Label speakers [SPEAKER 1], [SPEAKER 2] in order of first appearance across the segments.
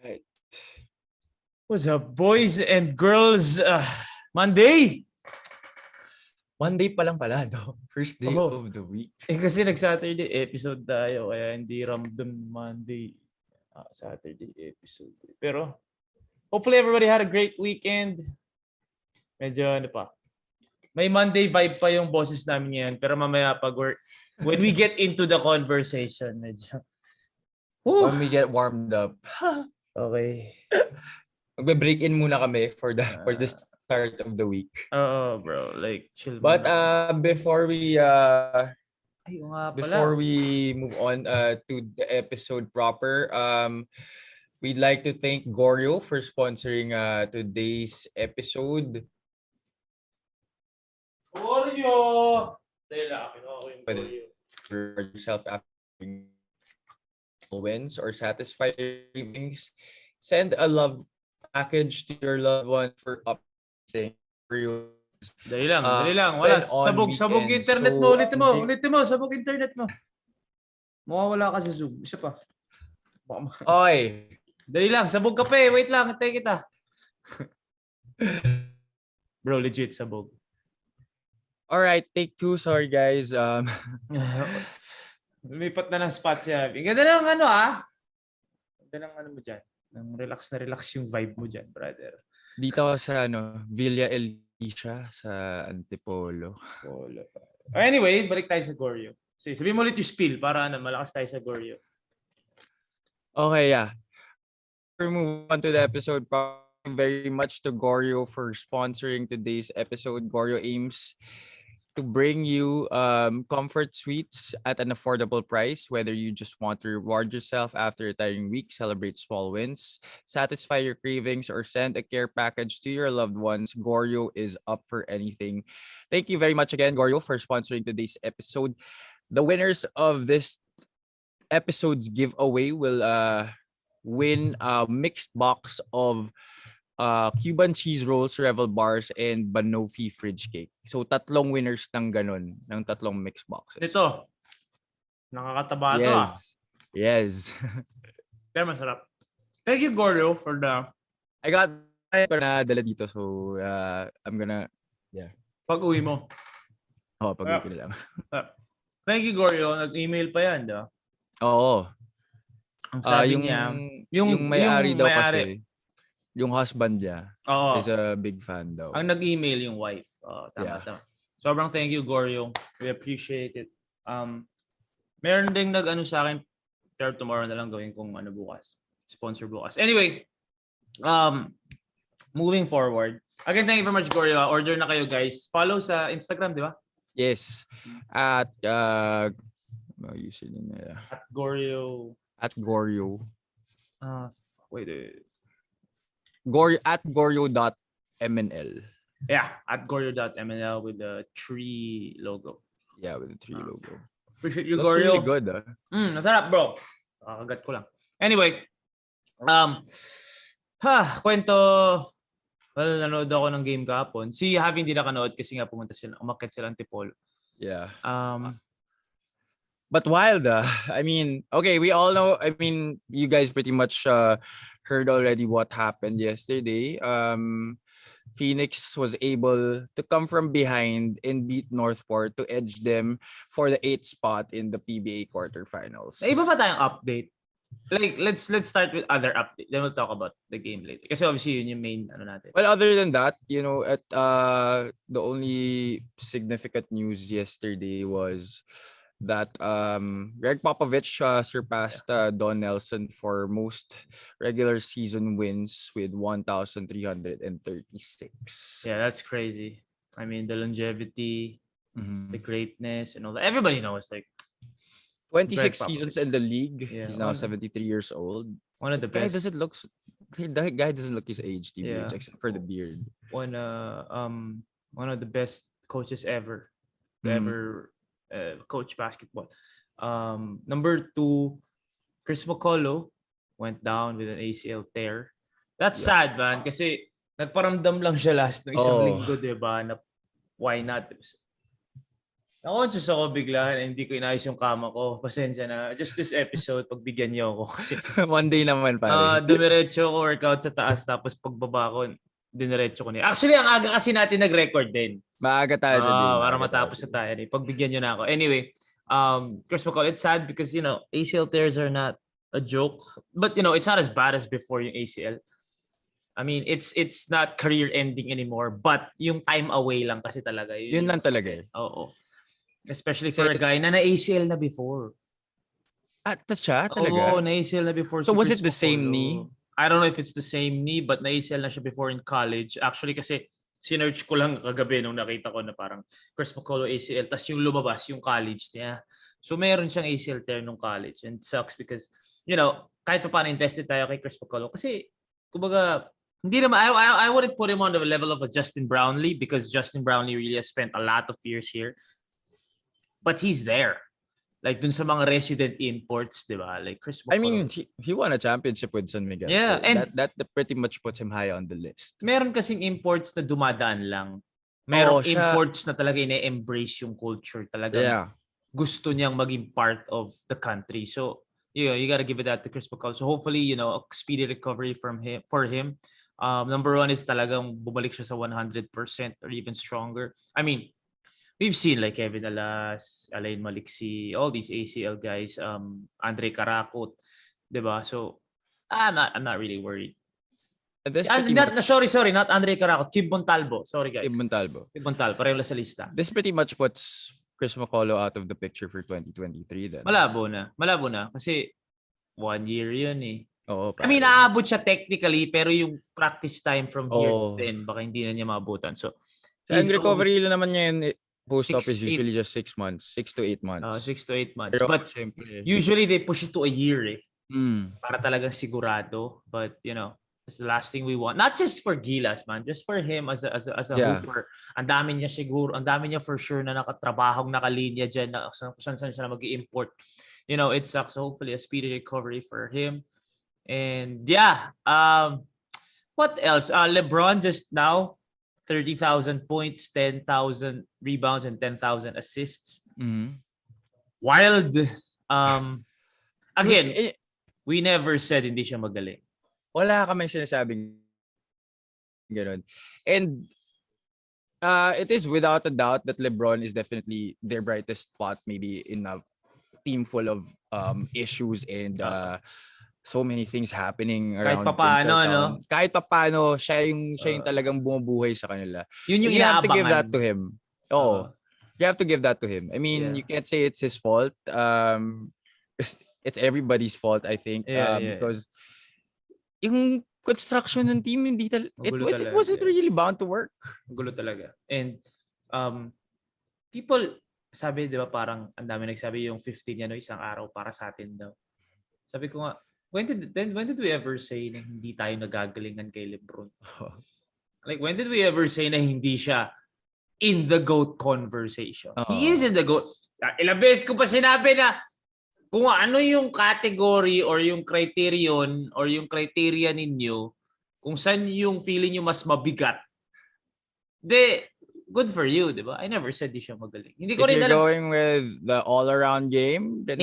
[SPEAKER 1] Right.
[SPEAKER 2] What's up, boys and girls? Monday!
[SPEAKER 1] Monday pa lang pala, no? First day
[SPEAKER 2] Abo.
[SPEAKER 1] of the week.
[SPEAKER 2] Kasi nag-Saturday episode tayo, kaya hindi ramdam Monday. Saturday episode. Pero, hopefully everybody had a great weekend. Medyo may Monday vibe pa yung boses namin ngayon. Pero mamaya when we get into the conversation, medyo...
[SPEAKER 1] When we get warmed up.
[SPEAKER 2] Okay.
[SPEAKER 1] Magbe-break in muna kami for the start of the week.
[SPEAKER 2] Bro. Like, chill
[SPEAKER 1] But
[SPEAKER 2] muna.
[SPEAKER 1] before we move on to the episode proper, we'd like to thank Goryo for sponsoring today's episode.
[SPEAKER 2] Goryo! Dahil akin ako yung Goryo.
[SPEAKER 1] For yourself after wins or satisfy cravings, send a love package to your loved one for updating for you.
[SPEAKER 2] Dali lang. Wala. Sabog internet mo. Ulitin mo. Sabog internet mo. Mawawala ka sa Zoom. Isa pa.
[SPEAKER 1] Oy.
[SPEAKER 2] Dali lang. Sabog ka pa eh. Wait lang. Hintay kita. Bro, legit sabog.
[SPEAKER 1] Alright, take 2. Sorry guys.
[SPEAKER 2] Lumipat na ng spot siya. Ganda lang Ganda lang mo dyan. Relax yung vibe mo dyan, brother.
[SPEAKER 1] Dito ako sa Villa Alicia sa Antipolo.
[SPEAKER 2] Anyway, balik tayo sa Goryo. Sabihin mo ulit yung spiel para malakas tayo sa Goryo.
[SPEAKER 1] Okay, yeah. Before we move on to the episode, thank you very much to Goryo for sponsoring today's episode. Goryo aims to bring you comfort suites at an affordable price, whether you just want to reward yourself after a tiring week, celebrate small wins, satisfy your cravings, or send a care package to your loved ones. Goryo is up for anything. Thank you very much again, Goryo, for sponsoring today's episode. The winners of this episode's giveaway will win a mixed box of Cuban cheese rolls, Revel bars, and Banoffee fridge cake. So, 3 winners ng ganun, ng 3 mixed boxes.
[SPEAKER 2] Ito. Nakakataba ito
[SPEAKER 1] Yes.
[SPEAKER 2] Pero masarap. Thank you, Goryo, for the...
[SPEAKER 1] I got na dala dito. So, I'm gonna... Yeah.
[SPEAKER 2] Pag-uwi mo.
[SPEAKER 1] Pag-uwi ko na lang.
[SPEAKER 2] Thank you, Goryo. Nag-email pa yan, di ba?
[SPEAKER 1] Oo.
[SPEAKER 2] Ang sabi niya...
[SPEAKER 1] Yung may-ari daw kasi... Yung husband niya is a big fan daw.
[SPEAKER 2] Ang nag-email yung wife. Tama. Sobrang thank you, Goryo. We appreciate it. Meron ding sa akin, pero tomorrow na lang gawin kung bukas. Sponsor bukas. Anyway, moving forward. Again, thank you very much, Goryo. Order na kayo, guys. Follow sa Instagram, di ba?
[SPEAKER 1] Yes. At username nila.
[SPEAKER 2] At Goryo.
[SPEAKER 1] At Goryo.mnl.
[SPEAKER 2] Yeah, at Goryo.mnl with the tree logo.
[SPEAKER 1] Yeah, with the tree logo.
[SPEAKER 2] Appreciate you,
[SPEAKER 1] Looks
[SPEAKER 2] Goryo.
[SPEAKER 1] really good,
[SPEAKER 2] Masarap, bro. Kagat ko lang. Anyway, kwento. Well, nanood ako ng game kahapon. Si Javi hindi nakanood kasi nga umakyat sila Antipolo.
[SPEAKER 1] Yeah. But wild, I mean, okay, we all know, I mean, you guys pretty much heard already what happened yesterday. Phoenix was able to come from behind and beat Northport to edge them for the 8th spot in the PBA quarterfinals.
[SPEAKER 2] Iba pa tayong update. Like, let's start with other update. Then we'll talk about the game later. Kasi obviously yun yung main natin.
[SPEAKER 1] Well, other than that, at the only significant news yesterday was that Greg Popovich surpassed Don Nelson for most regular season wins with 1,336.
[SPEAKER 2] Yeah, that's crazy. I mean, the longevity, the greatness, and all that. Everybody knows, like,
[SPEAKER 1] 26 seasons in the league.
[SPEAKER 2] Yeah,
[SPEAKER 1] he's now 73 years old.
[SPEAKER 2] One of the best.
[SPEAKER 1] The guy doesn't look his age, TBH, except for the beard.
[SPEAKER 2] One of the best coaches ever coach basketball. Number 2, Chris McCullough went down with an ACL tear. That's sad, man, kasi nagparamdam lang siya last ng isang linggo, diba? Na why not? Na-conscious ako bigla na hindi ko inayos yung kama ko. Pasensya na. Just this episode, pagbigyan niyo ako. Kasi
[SPEAKER 1] One day naman, pare.
[SPEAKER 2] dumiretso ko workout sa taas tapos pagbaba ko, diniretso ko niya. Actually, ang aga kasi natin nag-record din.
[SPEAKER 1] Maaga tayo today.
[SPEAKER 2] Para
[SPEAKER 1] maaga tayo
[SPEAKER 2] matapos na
[SPEAKER 1] today.
[SPEAKER 2] tayo. Pagbigyan niyo na ako. Anyway, Chris McCall, it's sad because, ACL tears are not a joke. But, it's not as bad as before yung ACL. I mean, it's not career-ending anymore. But yung time away lang kasi talaga.
[SPEAKER 1] Yun lang talaga eh.
[SPEAKER 2] Oo. Especially for a guy na na-ACL na before.
[SPEAKER 1] That's siya talaga?
[SPEAKER 2] Oo, na-ACL na before.
[SPEAKER 1] So
[SPEAKER 2] si
[SPEAKER 1] was
[SPEAKER 2] Chris
[SPEAKER 1] it the same
[SPEAKER 2] Macolo.
[SPEAKER 1] knee?
[SPEAKER 2] I don't know if it's the same knee, but na-ACL na siya before in college. Actually, kasi sinearch ko lang kagabi nung nakita ko na parang Chris Macolo ACL. Tapos yung lumabas, yung college niya. So meron siyang ACL tear nung college. And it sucks because, kahit pa paano invested tayo kay Chris Macolo. Kasi, kumbaga, hindi naman, I wouldn't put him on the level of a Justin Brownlee because Justin Brownlee really has spent a lot of years here. But he's there. Like dun sa mga resident imports, di ba? Like Chris Macolo.
[SPEAKER 1] I mean, he won a championship with San Miguel.
[SPEAKER 2] Yeah,
[SPEAKER 1] so
[SPEAKER 2] and
[SPEAKER 1] that pretty much puts him high on the list.
[SPEAKER 2] Meron kasing imports na dumadaan lang. Merong
[SPEAKER 1] siya,
[SPEAKER 2] imports na talaga ina-embrace yung culture. Talagang gusto niyang maging part of the country. So, you gotta give it that to Chris Macolo. So hopefully, a speedy recovery for him. Number one is talagang bumalik siya sa 100% or even stronger. I mean, we've seen like Kevin Alas, Alain Maliksi, all these ACL guys, Andre Karakot, diba? So I'm not really worried. Sorry, not Andre Karakot, Kim Montalvo. Sorry guys.
[SPEAKER 1] Kim Montalvo,
[SPEAKER 2] pareho lang sa lista.
[SPEAKER 1] This pretty much puts Chris Macolo out of the picture for 2023 then.
[SPEAKER 2] Malabo na kasi 1 year yun eh.
[SPEAKER 1] Oo,
[SPEAKER 2] I mean, naabot siya technically pero yung practice time from here to then baka hindi na niya maabutan. So
[SPEAKER 1] ang recovery lang naman ngayon post-op is
[SPEAKER 2] 6,
[SPEAKER 1] usually just 6 months. 6 to 8 months.
[SPEAKER 2] 6 to 8 months.
[SPEAKER 1] Pero,
[SPEAKER 2] but
[SPEAKER 1] siyempre,
[SPEAKER 2] usually they push it to a year eh.
[SPEAKER 1] Para
[SPEAKER 2] talagang sigurado. But, it's the last thing we want. Not just for Gilas, man. Just for him as a hooper. Ang dami niya for sure na nakatrabahong nakalinya dyan na kung saan siya na mag-i-import. It sucks. So hopefully a speedy recovery for him. And what else? LeBron just now 30,000 points, 10,000 rebounds, and 10,000 assists. Wild. Again, we never said hindi siya magaling.
[SPEAKER 1] Wala kami sinasabing gano'n. And it is without a doubt that LeBron is definitely their brightest spot maybe in a team full of issues and so many things happening around. Kahit papaano, siya yung talagang bumubuhay sa kanila.
[SPEAKER 2] Yun yung
[SPEAKER 1] you have to give that
[SPEAKER 2] inaabangan.
[SPEAKER 1] to him. You have to give that to him. I mean, you can't say it's his fault. It's everybody's fault, I think. Because yung construction ng team, it wasn't really bound to work.
[SPEAKER 2] Gulo talaga. And people, sabi, di ba, parang ang dami nagsabi yung 15 niya, isang araw para sa atin daw. Sabi ko nga, when did we ever say na hindi tayo nagagalingan kay LeBron? Like, when did we ever say na hindi siya in the GOAT conversation? He is in the GOAT. Ilang beses ko pa sinabi na kung ano yung category or yung criterion or yung criteria ninyo, kung saan yung feeling nyo mas mabigat, good for you, di ba? I never said di siya magaling. Hindi ko
[SPEAKER 1] If
[SPEAKER 2] rin
[SPEAKER 1] you're
[SPEAKER 2] alam.
[SPEAKER 1] going with the all-around game, then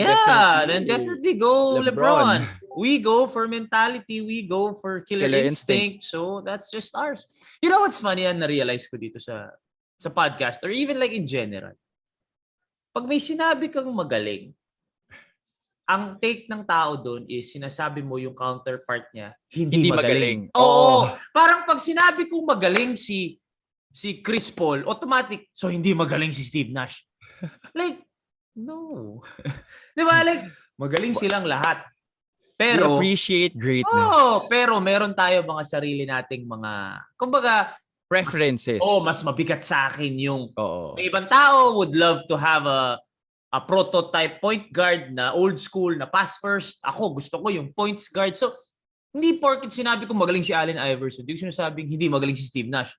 [SPEAKER 2] definitely go LeBron. We go for mentality. We go for killer instinct. So that's just ours. You know what's funny? Na-realize ko dito sa podcast or even like in general. Pag may sinabi kang magaling, ang take ng tao doon is sinasabi mo yung counterpart niya, hindi magaling. Oo. Parang pag sinabi kong magaling si Chris Paul, automatic, so hindi magaling si Steve Nash. Like, no. Di ba? Like, magaling silang lahat. Pero,
[SPEAKER 1] we appreciate greatness.
[SPEAKER 2] Pero meron tayo mga sarili nating mga, kumbaga,
[SPEAKER 1] preferences.
[SPEAKER 2] Mas mabigat sa akin yung,
[SPEAKER 1] may
[SPEAKER 2] ibang tao would love to have a prototype point guard na old school, na pass first. Ako, gusto ko yung points guard. So, hindi porket sinabi ko magaling si Allen Iverson. Hindi ko sinasabing hindi magaling si Steve Nash.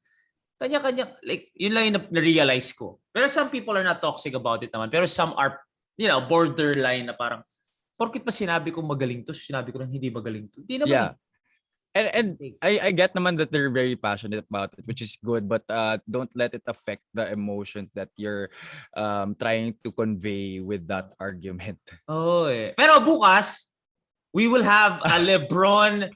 [SPEAKER 2] Kanya-kanya, like, yun lang yung na-realize ko. Pero some people are not toxic about it naman. Pero some are, borderline na parang, porkit pa sinabi kong magaling to, sinabi ko lang hindi magaling to. Hindi naman.
[SPEAKER 1] And I get naman that they're very passionate about it, which is good, but don't let it affect the emotions that you're trying to convey with that argument.
[SPEAKER 2] Oh, eh. Pero bukas, we will have a LeBron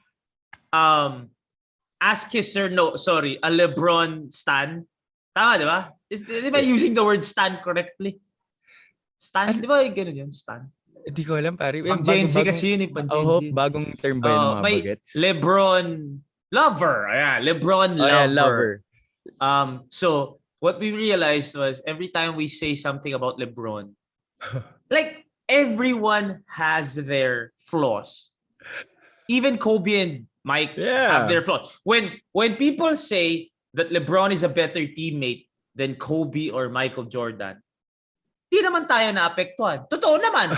[SPEAKER 2] ask his sir no, sorry, a LeBron stan. Tama, di ba? Di ba using the word stan correctly? Stan, di ba ganun yun? Stan.
[SPEAKER 1] Hindi ko alam, pare.
[SPEAKER 2] Pang Gen Z kasi yun eh, pang Gen Z.
[SPEAKER 1] Bagong term ba yun ng mga
[SPEAKER 2] may
[SPEAKER 1] bagets?
[SPEAKER 2] LeBron lover. Ayan, LeBron lover.
[SPEAKER 1] Yeah, lover.
[SPEAKER 2] So what we realized was every time we say something about LeBron, like everyone has their flaws. Even Kobe and Mike have their flaws. When people say that LeBron is a better teammate than Kobe or Michael Jordan, di naman tayo naapektuhan. Totoo naman.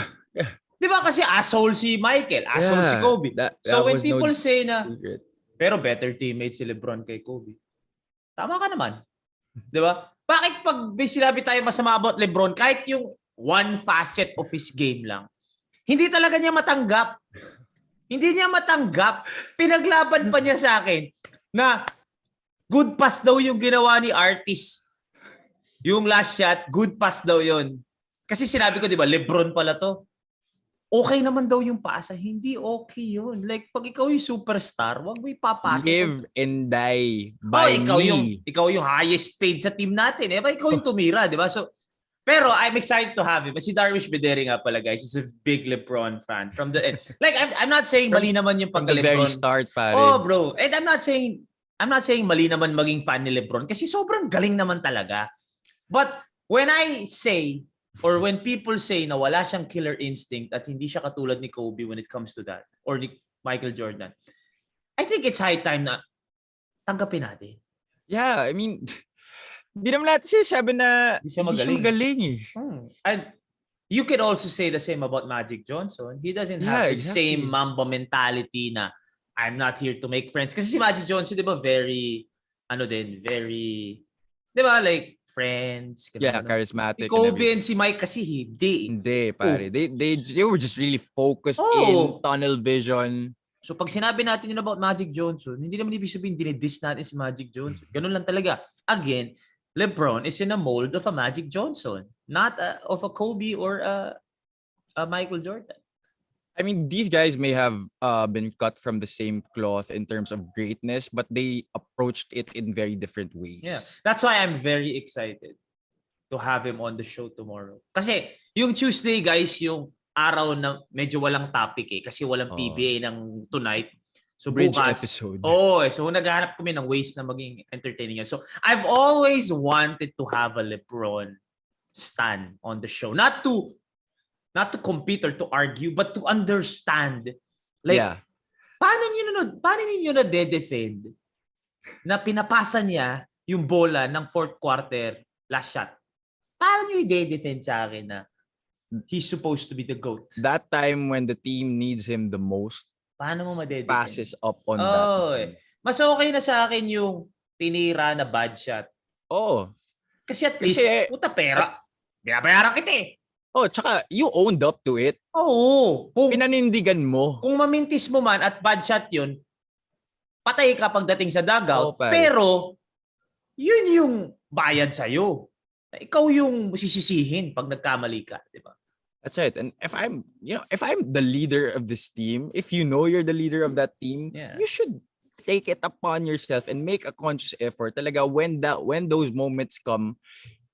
[SPEAKER 2] Di ba kasi asshole si Michael, asshole si Kobe. So when people say na, secret. Pero better teammate si LeBron kay Kobe. Tama ka naman. Di ba? Bakit pag may sinabi tayo masama about LeBron, kahit yung one facet of his game lang, hindi talaga niya matanggap. Hindi niya matanggap. Pinaglaban pa niya sa akin na good pass daw yung ginawa ni Artis. Yung last shot, good pass daw yun. Kasi sinabi ko, di ba, LeBron pala to. Okay naman daw yung pasa. Hindi okay yun. Like, pag ikaw yung superstar, wag mo ipapasa.
[SPEAKER 1] Live and die by
[SPEAKER 2] ikaw yung highest paid sa team natin. Eh, ikaw yung tumira, di ba? So, pero I'm excited to have him. Si Darwish Bedere nga pala, guys. He's a big LeBron fan. From the end. Like, I'm not saying mali naman yung pagka-LeBron.
[SPEAKER 1] From the very start, pare.
[SPEAKER 2] Oh, bro. And I'm not saying mali naman maging fan ni LeBron kasi sobrang galing naman talaga. But when I say, or when people say na wala siyang killer instinct at hindi siya katulad ni Kobe when it comes to that, or ni Michael Jordan, I think it's high time na tanggapin natin.
[SPEAKER 1] Yeah, I mean, di naman natin siya sabi na hindi siya magaling eh.
[SPEAKER 2] And you can also say the same about Magic Johnson. He doesn't have the same Mamba mentality na I'm not here to make friends. Kasi si Magic Johnson, di ba, very, di ba, like, friends.
[SPEAKER 1] Charismatic.
[SPEAKER 2] Si Kobe and si Mike kasi
[SPEAKER 1] hindi, pare. They were just really focused in tunnel vision.
[SPEAKER 2] So pag sinabi natin yun about Magic Johnson, hindi naman ibig sabihin dinidis natin si Magic Johnson. Ganun lang talaga. Again, LeBron is in a mold of a Magic Johnson, not of a Kobe or a Michael Jordan.
[SPEAKER 1] I mean, these guys may have been cut from the same cloth in terms of greatness, but they approached it in very different ways.
[SPEAKER 2] Yeah, that's why I'm very excited to have him on the show tomorrow. Kasi yung Tuesday, guys, yung araw na medyo walang topic eh, kasi walang PBA ng tonight. So
[SPEAKER 1] bridge
[SPEAKER 2] bukas,
[SPEAKER 1] episode.
[SPEAKER 2] So naghahanap kami ng ways na maging entertaining. So I've always wanted to have a LeBron stan on the show. Not to compete or to argue, but to understand. Like, paano niyo na-defend na pinapasa niya yung bola ng fourth quarter last shot? Paano niyo i-defend sa akin na he's supposed to be the GOAT?
[SPEAKER 1] That time when the team needs him the most,
[SPEAKER 2] paano mo ma-defend?
[SPEAKER 1] Passes up on that.
[SPEAKER 2] Mas okay na sa akin yung tinira na bad shot. Kasi at least, puta pera. Binabayaran kita eh.
[SPEAKER 1] Tsaka you owned up to it.
[SPEAKER 2] Kung
[SPEAKER 1] pinanindigan mo.
[SPEAKER 2] Kung mamintis mo man at bad shot yun, patay ka pagdating sa dugout. Pero, yun yung bayad sa'yo. Ikaw yung sisisihin pag nagkamali ka. Diba?
[SPEAKER 1] That's right. And if I'm the leader of this team, if you know you're the leader of that team, you should take it upon yourself and make a conscious effort. Talaga, when those moments come,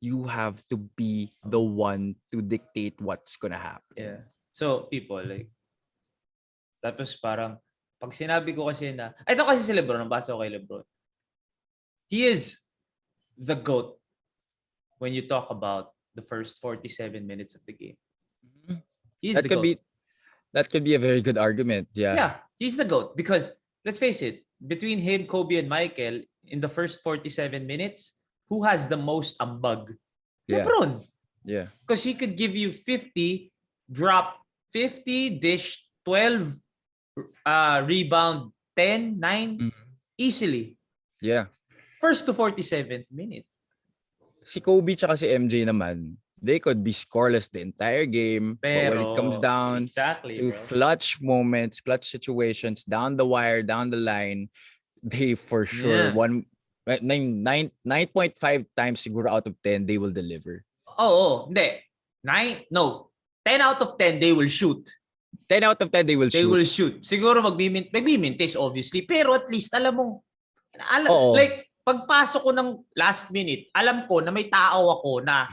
[SPEAKER 1] you have to be the one to dictate what's gonna happen.
[SPEAKER 2] Yeah. So, people, like, tapos parang, pag sinabi ko kasi na, ito kasi si LeBron, nabasa ko kay LeBron. He is the GOAT when you talk about the first 47 minutes of the game. He's the GOAT.
[SPEAKER 1] That could be a very good argument.
[SPEAKER 2] Yeah, he's the GOAT because, let's face it, between him, Kobe, and Michael, in the first 47 minutes, who has the most ambag? LeBron.
[SPEAKER 1] Yeah.
[SPEAKER 2] Because he could give you 50, drop 50, dish 12, rebound 10, 9, easily.
[SPEAKER 1] Yeah.
[SPEAKER 2] First to 47th minute.
[SPEAKER 1] Si Kobe tsaka si MJ naman, they could be scoreless the entire game. But when it comes down
[SPEAKER 2] exactly,
[SPEAKER 1] to
[SPEAKER 2] bro.
[SPEAKER 1] clutch moments, clutch situations, down the wire, down the line, they for sure
[SPEAKER 2] Yeah.
[SPEAKER 1] 9.5 times siguro out of 10 they will deliver.
[SPEAKER 2] Oo, hindi. 10 out of 10 they will shoot.
[SPEAKER 1] 10 out of 10 they will
[SPEAKER 2] They
[SPEAKER 1] shoot.
[SPEAKER 2] will shoot. Siguro magbimintis obviously, pero at least alam mo,
[SPEAKER 1] Oo.
[SPEAKER 2] like pagpasok ko ng last minute, alam ko na may tao ako na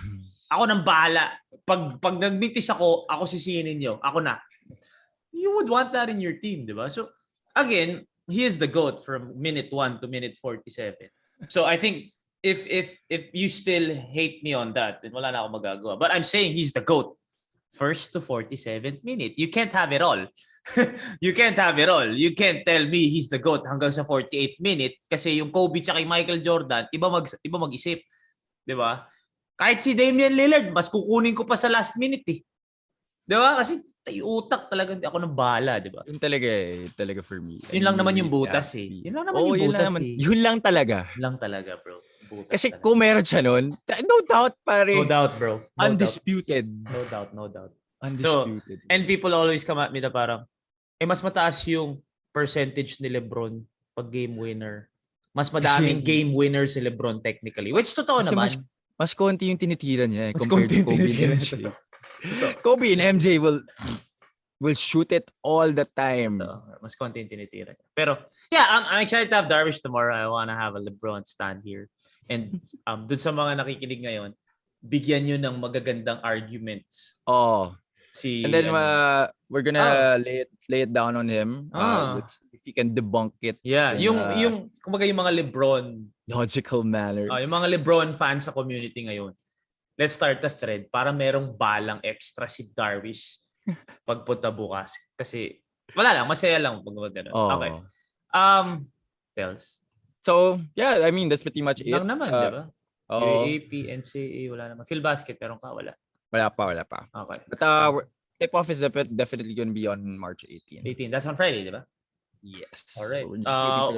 [SPEAKER 2] ako nang bahala. Pag nagmintis ako sisinin niyo. Ako na. You would want that in your team, di ba? So, again, he is the GOAT from minute 1 to minute 47. So, I think if you still hate me on that, then wala na ako magagawa. But I'm saying he's the GOAT. First to 47th minute. You can't have it all. You can't have it all. You can't tell me he's the GOAT hanggang sa 48th minute kasi yung Kobe tsaka yung Michael Jordan, iba mag-isip. Di ba? Kahit si Damian Lillard, mas kukunin ko pa sa last minute eh. Di ba? Kasi utak talaga ako nang bahala, di ba?
[SPEAKER 1] Yun talaga for me.
[SPEAKER 2] Yun lang naman yung butas eh. Yun lang naman yung butas eh.
[SPEAKER 1] Yun lang talaga.
[SPEAKER 2] Yun lang talaga, bro. Butas
[SPEAKER 1] kasi
[SPEAKER 2] talaga.
[SPEAKER 1] kung meron siya nun, no doubt pare.
[SPEAKER 2] No doubt, bro.
[SPEAKER 1] Undisputed.
[SPEAKER 2] No doubt.
[SPEAKER 1] Undisputed.
[SPEAKER 2] So, and people always come at me na parang, mas mataas yung percentage ni LeBron pag game winner. Mas madaming game winner si LeBron technically. Which totoo
[SPEAKER 1] kasi
[SPEAKER 2] naman.
[SPEAKER 1] Mas konti yung tinitira niya
[SPEAKER 2] Mas
[SPEAKER 1] compared to Kobe
[SPEAKER 2] tinitira
[SPEAKER 1] and MJ. Kobe and MJ will shoot it all the time.
[SPEAKER 2] Mas konti yung tinitira niya. Pero, yeah, I'm excited to have Darvish tomorrow. I wanna have a LeBron stand here. And dun sa mga nakikinig ngayon, bigyan nyo ng magagandang arguments.
[SPEAKER 1] Oh. And then we're gonna lay it down on him. If he can debunk it.
[SPEAKER 2] Yeah, yung kumbaga yung mga LeBron
[SPEAKER 1] logical manner.
[SPEAKER 2] Yung mga LeBron fans sa community ngayon. Let's start a thread para merong balang extra si Darvish pagpunta bukas. Kasi wala lang, masaya lang pag gano'n. Okay. Tells.
[SPEAKER 1] So, yeah, I mean, that's pretty much it.
[SPEAKER 2] Lang naman, di ba?
[SPEAKER 1] Oh.
[SPEAKER 2] UAAP, NCAA, wala naman. Phil Basket, meron ka? Wala.
[SPEAKER 1] Wala pa.
[SPEAKER 2] Okay.
[SPEAKER 1] But tip-off is definitely going to be on March 18.
[SPEAKER 2] 18. That's on Friday, di ba?
[SPEAKER 1] Yes.
[SPEAKER 2] All right.
[SPEAKER 1] So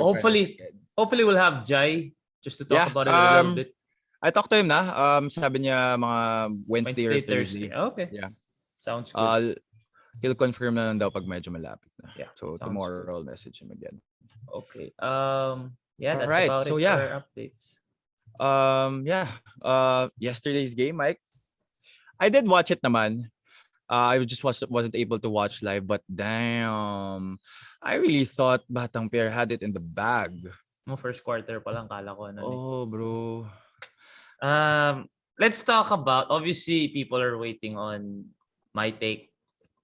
[SPEAKER 2] hopefully we'll have Jai just to talk about it a little bit.
[SPEAKER 1] I talked to him na. Sabi niya mga Wednesday or Thursday.
[SPEAKER 2] Okay.
[SPEAKER 1] Yeah.
[SPEAKER 2] Sounds good.
[SPEAKER 1] He'll confirm na lang daw pag medyo malapit na.
[SPEAKER 2] Yeah.
[SPEAKER 1] So tomorrow I'll message him again.
[SPEAKER 2] Okay. Yeah, that's
[SPEAKER 1] right.
[SPEAKER 2] about
[SPEAKER 1] so,
[SPEAKER 2] it for updates.
[SPEAKER 1] Yesterday's game, Mike. I did watch it naman. I just wasn't able to watch live, but damn, I really thought Batang Pierre had it in the bag.
[SPEAKER 2] No, first quarter pa lang kala ko.
[SPEAKER 1] Bro.
[SPEAKER 2] Let's talk about, obviously, people are waiting on my take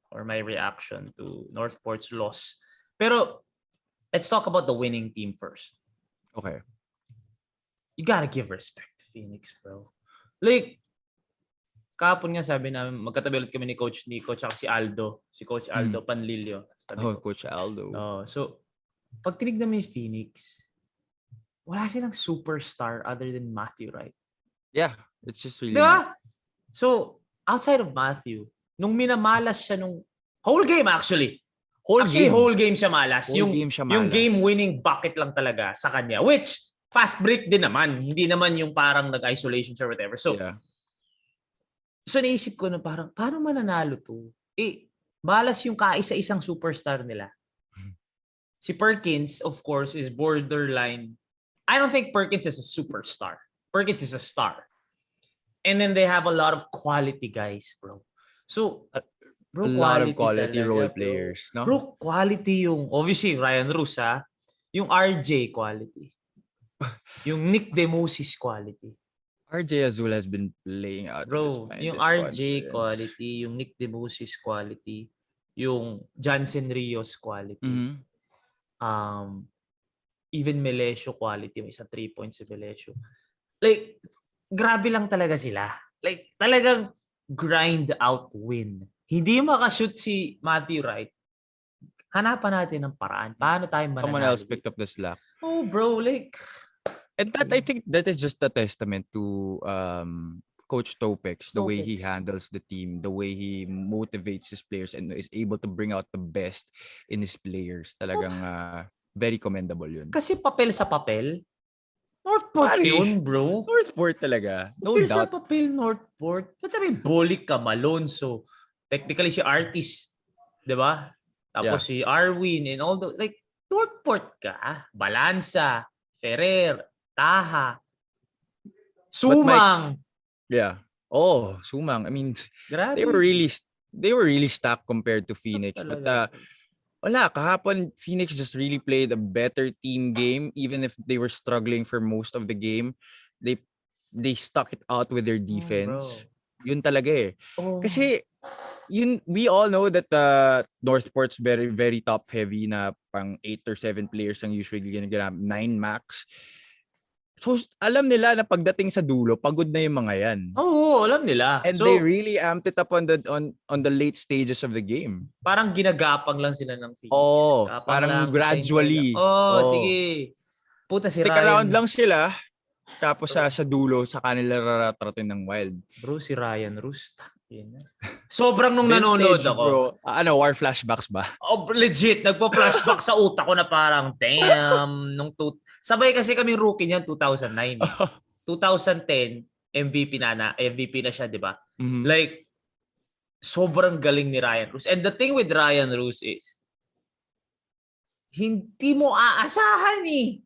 [SPEAKER 2] or my reaction to Northport's loss. Pero, let's talk about the winning team first.
[SPEAKER 1] Okay.
[SPEAKER 2] You gotta give respect to Phoenix, bro. Like, kahapon nga sabi namin, magkatabi ulit kami ni Coach Nico tsaka si Aldo. Si Coach Aldo Panlilio.
[SPEAKER 1] Coach Aldo.
[SPEAKER 2] So, pag tinignan mo yung Phoenix, wala silang superstar other than Matthew, right?
[SPEAKER 1] Yeah, it's just really...
[SPEAKER 2] Diba? So, outside of Matthew, nung minamalas siya nung whole game actually. Whole game siya malas. Yung game-winning bucket lang talaga sa kanya. Which, fast break din naman. Hindi naman yung parang nag-isolation or whatever. So, So naisip ko na parang, paano mananalo to? Malas yung kaisa-isang superstar nila. Si Perkins, of course, is borderline. I don't think Perkins is a superstar. Perkins is a star. And then they have a lot of quality guys, bro. So, bro,
[SPEAKER 1] a lot of quality
[SPEAKER 2] talaga,
[SPEAKER 1] role players. No?
[SPEAKER 2] Bro, quality yung, obviously, Ryan Roos, yung RJ quality. Yung Nick DeMosis quality.
[SPEAKER 1] RJ as well has been playing out.
[SPEAKER 2] Bro, yung RJ quality, yung Nick DeMosis quality, yung Jansen Rios quality. Even Melesio quality, may isang 3 points si Melesio. Like, grabe lang talaga sila. Like, talagang grind out win. Hindi makashoot si Matthew Wright. Hanapan natin ng paraan. Paano tayo mananalo?
[SPEAKER 1] Someone else picked up the slack.
[SPEAKER 2] Oh, bro, like...
[SPEAKER 1] And that, I think that is just a testament to Coach Topex, the way he handles the team, the way he motivates his players and is able to bring out the best in his players. Talagang very commendable yun.
[SPEAKER 2] Kasi papel sa papel, Northport
[SPEAKER 1] Pare,
[SPEAKER 2] yun, bro.
[SPEAKER 1] Northport talaga. No
[SPEAKER 2] Papil sa
[SPEAKER 1] doubt.
[SPEAKER 2] papel, Northport. Ba't sabi, Bolik ka, Malonzo. Technically, si Artis, di ba?
[SPEAKER 1] Yeah.
[SPEAKER 2] Tapos si Arwin and all those. Like, Northport ka. Balansa, Ferrer, Taha,
[SPEAKER 1] But Mike,
[SPEAKER 2] Sumang.
[SPEAKER 1] yeah. Oh, Sumang. I mean, they
[SPEAKER 2] Grabe.
[SPEAKER 1] were really they were really stacked compared to
[SPEAKER 2] Stop
[SPEAKER 1] Phoenix. But
[SPEAKER 2] talaga.
[SPEAKER 1] wala, kahapon Phoenix just really played a better team game even if they were struggling for most of the game. They they stuck it out with their
[SPEAKER 2] Oh, bro.
[SPEAKER 1] defense. Yun talaga eh.
[SPEAKER 2] Oh.
[SPEAKER 1] Kasi we all know that Northport's very very top heavy na pang 8 or 7 players ang usually ginagamit, 9 max. So alam nila na pagdating sa dulo, pagod na yung mga yan.
[SPEAKER 2] Oo, alam nila.
[SPEAKER 1] And they
[SPEAKER 2] So,
[SPEAKER 1] really amped it up on the late stages of the game.
[SPEAKER 2] parang ginagapang lang sila ng Phoenix.
[SPEAKER 1] Oh,
[SPEAKER 2] Gapang
[SPEAKER 1] parang
[SPEAKER 2] lang, hintayin nila.
[SPEAKER 1] gradually.
[SPEAKER 2] Oh,
[SPEAKER 1] Oh.
[SPEAKER 2] sige. Puta si
[SPEAKER 1] Stick around
[SPEAKER 2] Ryan.
[SPEAKER 1] lang sila. Tapos sa dulo, sa kanila raratratin ng Wild.
[SPEAKER 2] Bro, si Ryan Rust. Sobrang nung nanonood
[SPEAKER 1] Vintage,
[SPEAKER 2] ako.
[SPEAKER 1] bro. War flashbacks ba?
[SPEAKER 2] Oh, legit. Nagpa-flashback sa utak ko na parang, damn. Sabay kasi kami rookie niyan, 2009. 2010, MVP na siya, di ba?
[SPEAKER 1] Mhm.
[SPEAKER 2] Like, sobrang galing ni Ryan Rust. And the thing with Ryan Rust is, hindi mo aasahan eh.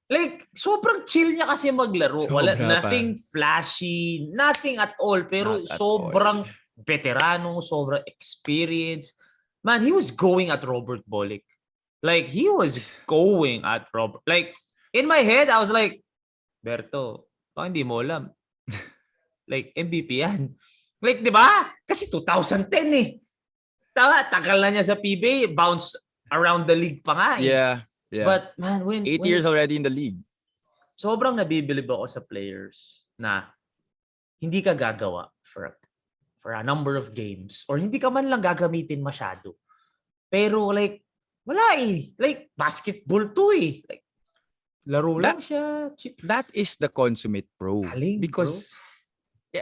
[SPEAKER 2] Like, sobrang chill niya kasi maglaro. Wala, nothing flashy, nothing at all. Pero sobrang veterano, sobrang experience. Man, he was going at Robert Bolick. Like, he was going at Robert. Like, in my head, I was like, Berto, baka hindi mo alam. Like, MVP yan. Like, di ba? Kasi 2010 eh. Tama, tagal na niya sa PBA. Bounce around the league pa nga eh.
[SPEAKER 1] Yeah.
[SPEAKER 2] But man, when
[SPEAKER 1] 8 years already in the league.
[SPEAKER 2] Sobrang nabibilib ako sa players na hindi ka gagawa for a number of games or hindi ka man lang gagamitin masyado. Pero like, wala eh. Like, basketball to eh. Like, laro lang siya.
[SPEAKER 1] That is the consummate pro.
[SPEAKER 2] Galing,
[SPEAKER 1] because,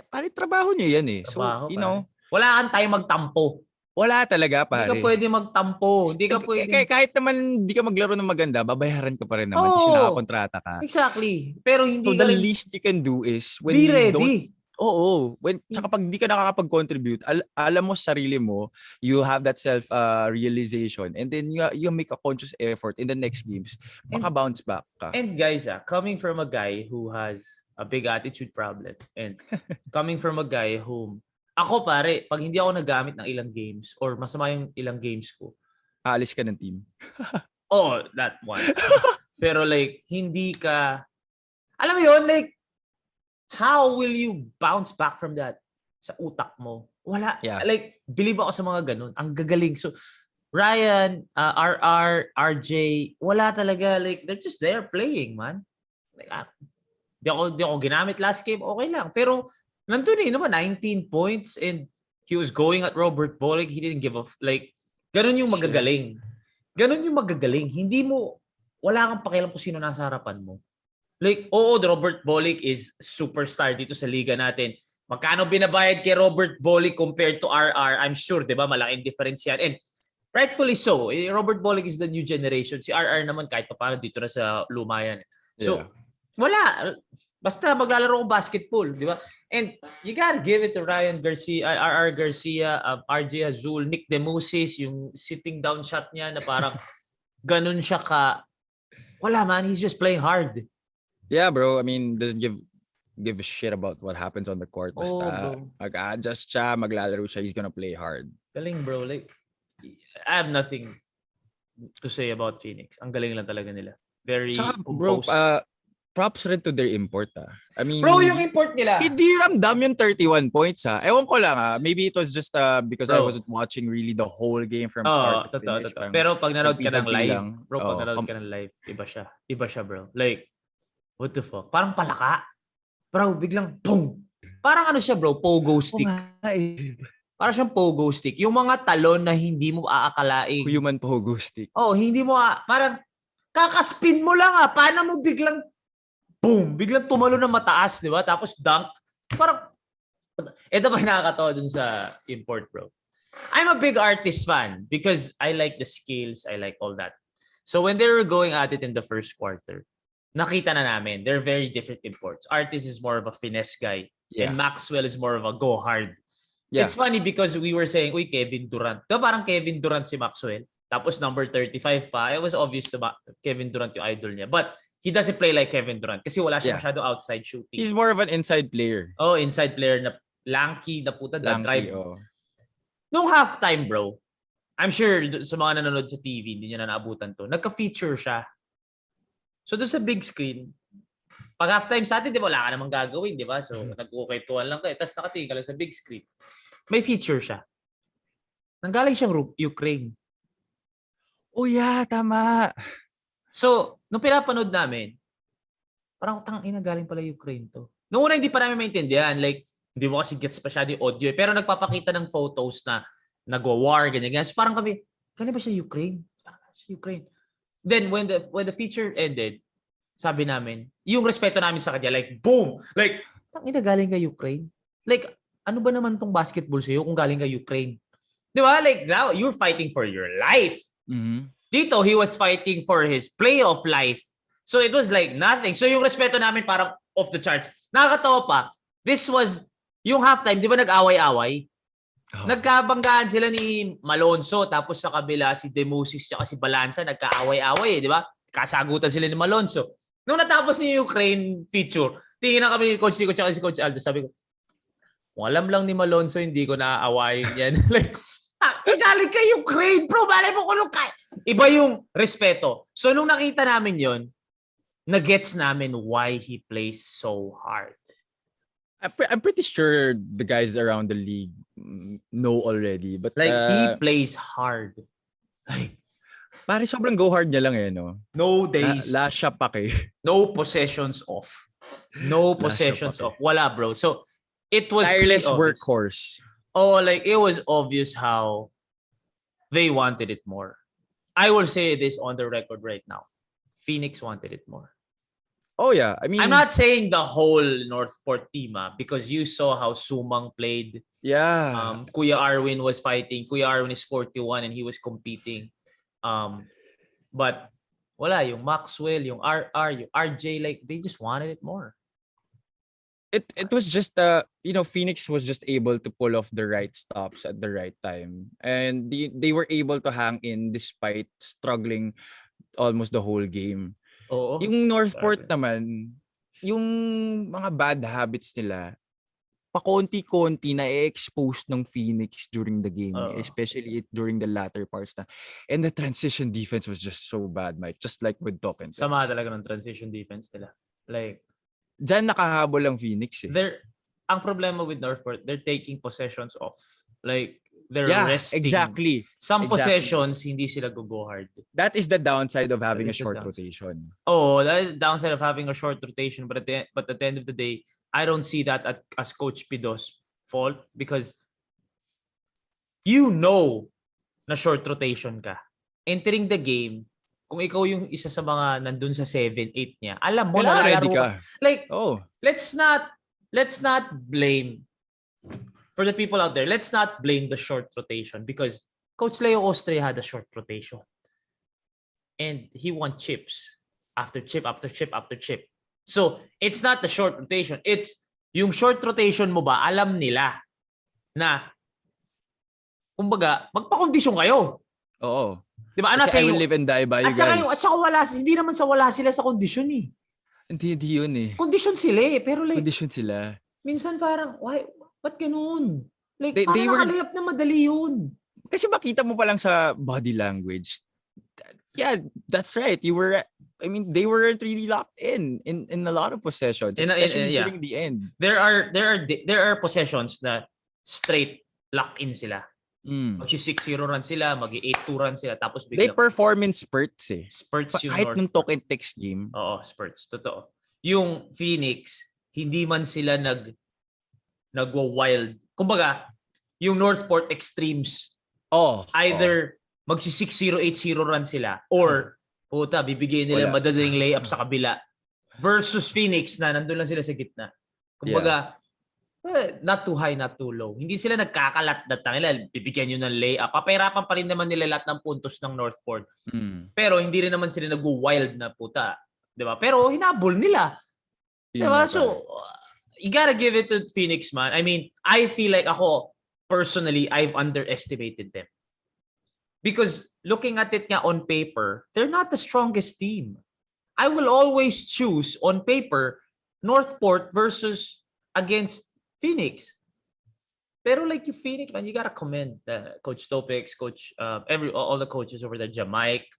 [SPEAKER 1] pare, trabaho niya yan eh.
[SPEAKER 2] Trabaho,
[SPEAKER 1] so, you know.
[SPEAKER 2] Wala kang tayo magtampo.
[SPEAKER 1] Wala talaga, pare.
[SPEAKER 2] Hindi ka pwede magtampo. Hindi ka pwede.
[SPEAKER 1] Kahit naman hindi ka maglaro ng maganda, babayaran ka pa rin naman kasi nakakontrata ka.
[SPEAKER 2] Exactly. Pero hindi
[SPEAKER 1] so the least you can do is when
[SPEAKER 2] be
[SPEAKER 1] you
[SPEAKER 2] ready.
[SPEAKER 1] don't. Tsaka pag di ka nakakapag-contribute, alam mo sa sarili mo, you have that self-realization and then you make a conscious effort in the next games, maka-bounce back ka.
[SPEAKER 2] And guys, coming from a guy who has a big attitude problem and coming from a guy who ako pare, pag hindi ako nagamit ng ilang games or masama yung ilang games ko,
[SPEAKER 1] aalis ka ng team.
[SPEAKER 2] Oh, that one. Pero like, hindi ka, alam mo yun, like, how will you bounce back from that sa utak mo? Wala.
[SPEAKER 1] Yeah.
[SPEAKER 2] Like, believe ako sa mga ganun. Ang gagaling. So, Ryan, RR, RJ, wala talaga. Like, they're just there playing, man. Like, di ako ginamit last game, okay lang. Pero, nandun eh naman, 19 points and he was going at Robert Bolick. He didn't give a... Like, ganun yung magagaling. Ganun yung magagaling. Hindi mo... Wala kang pakialam kung sino nasa harapan mo. Like, Robert Bolick is superstar dito sa liga natin. Magkano binabayad kay Robert Bolick compared to RR? I'm sure, di ba? Malaking difference yan. And rightfully so. Robert Bolick is the new generation. Si RR naman kahit pa paano dito na sa luma yan. So, wala. Basta maglalaro ko basketball, di ba? And you gotta give it to Ryan Garcia, RR Garcia, RJ Azul, Nick Demusis, yung sitting down shot niya na parang ganun siya ka. Wala man, he's just playing hard.
[SPEAKER 1] Yeah, bro. I mean, doesn't give a shit about what happens on the court. Basta mag-adjust siya, maglalaro siya, he's gonna play hard.
[SPEAKER 2] Galing, bro. Like, I have nothing to say about Phoenix. Ang galing lang talaga nila. Very composed.
[SPEAKER 1] Bro, props rin to their import I mean,
[SPEAKER 2] bro, yung import nila.
[SPEAKER 1] Hindi ramdam yung 31 points Ewan ko lang Maybe it was just because I wasn't watching really the whole game from start to finish.
[SPEAKER 2] Pero pag nanood ka ng live,
[SPEAKER 1] bro,
[SPEAKER 2] pag nanood ka ng live, iba siya. Iba siya, bro. Like, what the fuck? Parang palaka. Bro, biglang boom. Parang ano siya, bro, pogo stick. Parang siyang pogo stick. Yung mga talon na hindi mo aakalaing.
[SPEAKER 1] Human pogo stick.
[SPEAKER 2] Hindi mo parang kakaspin mo lang Paano mo biglang boom, biglang tumalo na mataas, di ba? Tapos dunk. Parang, ito pa nakakatawa dun sa import, bro. I'm a big artist fan because I like the skills, I like all that. So when they were going at it in the first quarter, nakita na namin, they're very different imports. Artis is more of a finesse guy.
[SPEAKER 1] Yeah.
[SPEAKER 2] And Maxwell is more of a go hard.
[SPEAKER 1] Yeah.
[SPEAKER 2] It's funny because we were saying, uy, Kevin Durant. Diba parang Kevin Durant si Maxwell? Tapos number 35 pa. It was obvious to Kevin Durant yung idol niya. But he doesn't play like Kevin Durant kasi wala siya masyado outside shooting.
[SPEAKER 1] He's more of an inside player.
[SPEAKER 2] Oh, inside player na lanky, na puta, na drive. Nung halftime, bro, I'm sure sa mga nanonood sa TV, hindi nyo na naabutan to. Nagka-feature siya. So doon sa big screen, pag halftime sa atin, di ba, wala ka namang gagawin, di ba? So nag-ukay-tuwan lang kayo. Tapos nakatingin ka lang sa big screen. May feature siya. Nanggaling siyang Ukraine.
[SPEAKER 1] Oh yeah, tama.
[SPEAKER 2] So, nung pinapanood namin, parang tangina galing pala Ukraine to. Noong una hindi pa namin maintindihan. Like, hindi mo kasi gets pa siya di audio. Pero nagpapakita ng photos na nag-war, ganyan. So parang kami, galing ba siya Ukraine? Ukraine. Then, when the feature ended, sabi namin, yung respeto namin sa kanya, like, boom! Like, tangina galing ka Ukraine? Like, ano ba naman tong basketball sa'yo kung galing ka Ukraine? Di ba? Like, now, you're fighting for your life.
[SPEAKER 1] Mm-hmm.
[SPEAKER 2] Dito, he was fighting for his playoff life. So, it was like nothing. So, yung respeto namin parang off the charts. Nakakatawa pa, this was, yung halftime, di ba nag-away-away? Oh. Nagkabanggaan sila ni Malonzo, tapos sa kabila si Demusis at si Balanza, nagkaaway-away, di ba? Kasagutan sila ni Malonzo. Nung natapos yung Ukraine feature, tingin na kami ni Coach Nico at si Coach Aldo, sabi ko, kung alam lang ni Malonzo, hindi ko naaawayin yan. Like, galing kay Ukraine, bro, balay mo kulong kay. Iba yung respeto. So, nung nakita namin yon, na-gets namin why he plays so hard.
[SPEAKER 1] I'm pretty sure the guys around the league know already, but
[SPEAKER 2] like he plays hard. Like,
[SPEAKER 1] pare sobrang go hard niya lang no.
[SPEAKER 2] No days.
[SPEAKER 1] Last shot pa kay.
[SPEAKER 2] No possessions off. No possessions off. Wala, bro. So it was
[SPEAKER 1] tireless workhorse.
[SPEAKER 2] Oh, like it was obvious how they wanted it more. I will say this on the record right now. Phoenix wanted it more.
[SPEAKER 1] Oh yeah, I mean,
[SPEAKER 2] I'm not saying the whole Northport team because you saw how Sumang played.
[SPEAKER 1] Yeah.
[SPEAKER 2] Kuya Arwin was fighting. Kuya Arwin is 41 and he was competing. But wala yung Maxwell, yung RR, yung RJ, like they just wanted it more.
[SPEAKER 1] It was just Phoenix was just able to pull off the right stops at the right time, and they were able to hang in despite struggling almost the whole game.
[SPEAKER 2] Oo.
[SPEAKER 1] Yung Northport naman, yung mga bad habits nila, pakonti-konti na expose ng Phoenix during the game, especially during the latter parts na. And the transition defense was just so bad, Mike. Just like with Dawkins.
[SPEAKER 2] Sama talaga ng transition defense nila. Like,
[SPEAKER 1] diyan nakahabol ang Phoenix
[SPEAKER 2] ang problema with Northport, they're taking possessions off. Like, they're resting.
[SPEAKER 1] Exactly.
[SPEAKER 2] Some possessions, hindi sila go hard.
[SPEAKER 1] That is the downside of having a short rotation.
[SPEAKER 2] Oh, that is the downside of having a short rotation. But at the end of the day, I don't see that as Coach Pido's fault because you know na short rotation ka. Entering the game, kung ikaw yung isa sa mga nandun sa 7-8 niya, alam mo na ready ka. Like, let's not blame for the people out there, let's not blame the short rotation because Coach Leo Austria had a short rotation. And he won chips after chip after chip after chip. So, it's not the short rotation. It's yung short rotation mo ba, alam nila na kumbaga, magpa-kondisyon kayo.
[SPEAKER 1] Oo.
[SPEAKER 2] Diba?
[SPEAKER 1] Kasi I will live and die by you guys.
[SPEAKER 2] At saka wala, hindi naman sa wala sila sa kondisyon eh.
[SPEAKER 1] Hindi yun eh.
[SPEAKER 2] Kondisyon sila eh. Pero like,
[SPEAKER 1] kondisyon sila.
[SPEAKER 2] Minsan parang, why? Ba't ganun? Like,
[SPEAKER 1] they were
[SPEAKER 2] nakalayap na madali yun.
[SPEAKER 1] Kasi makita mo pa lang sa body language. Yeah, that's right. They weren't really locked in a lot of possessions, especially during the end.
[SPEAKER 2] There are possessions na straight lock-in sila. Mag-6-0 run sila, mag-8-2 run sila, tapos biglang...
[SPEAKER 1] They perform in spurts eh.
[SPEAKER 2] Spurts yung
[SPEAKER 1] kahit nung talk and text game.
[SPEAKER 2] Oo, spurts. Totoo. Yung Phoenix, hindi man sila nagwa-wild. Kumbaga, yung Northport Extremes, either magsi-6-0, 8-0 run sila, or, puta, bibigyan nila madaling layup sa kabila, versus Phoenix na nandun lang sila sa gitna. Kumbaga, not too high, not too low. Hindi sila nagkakalat na nila, bibigyan nyo ng layup. Papahirapan pa rin naman nila lahat ng puntos ng Northport. Pero hindi rin naman sila nag-wild na puta. Diba? Pero hinabol nila.
[SPEAKER 1] Yun
[SPEAKER 2] Diba?
[SPEAKER 1] nga, pare.
[SPEAKER 2] So, you gotta give it to Phoenix, man. I mean, I feel like ako, personally, I've underestimated them. Because looking at it nga on paper, they're not the strongest team. I will always choose on paper Northport versus against Phoenix. Pero like yung Phoenix, man, you gotta commend Coach Topix, Coach, all the coaches over there. Jamike,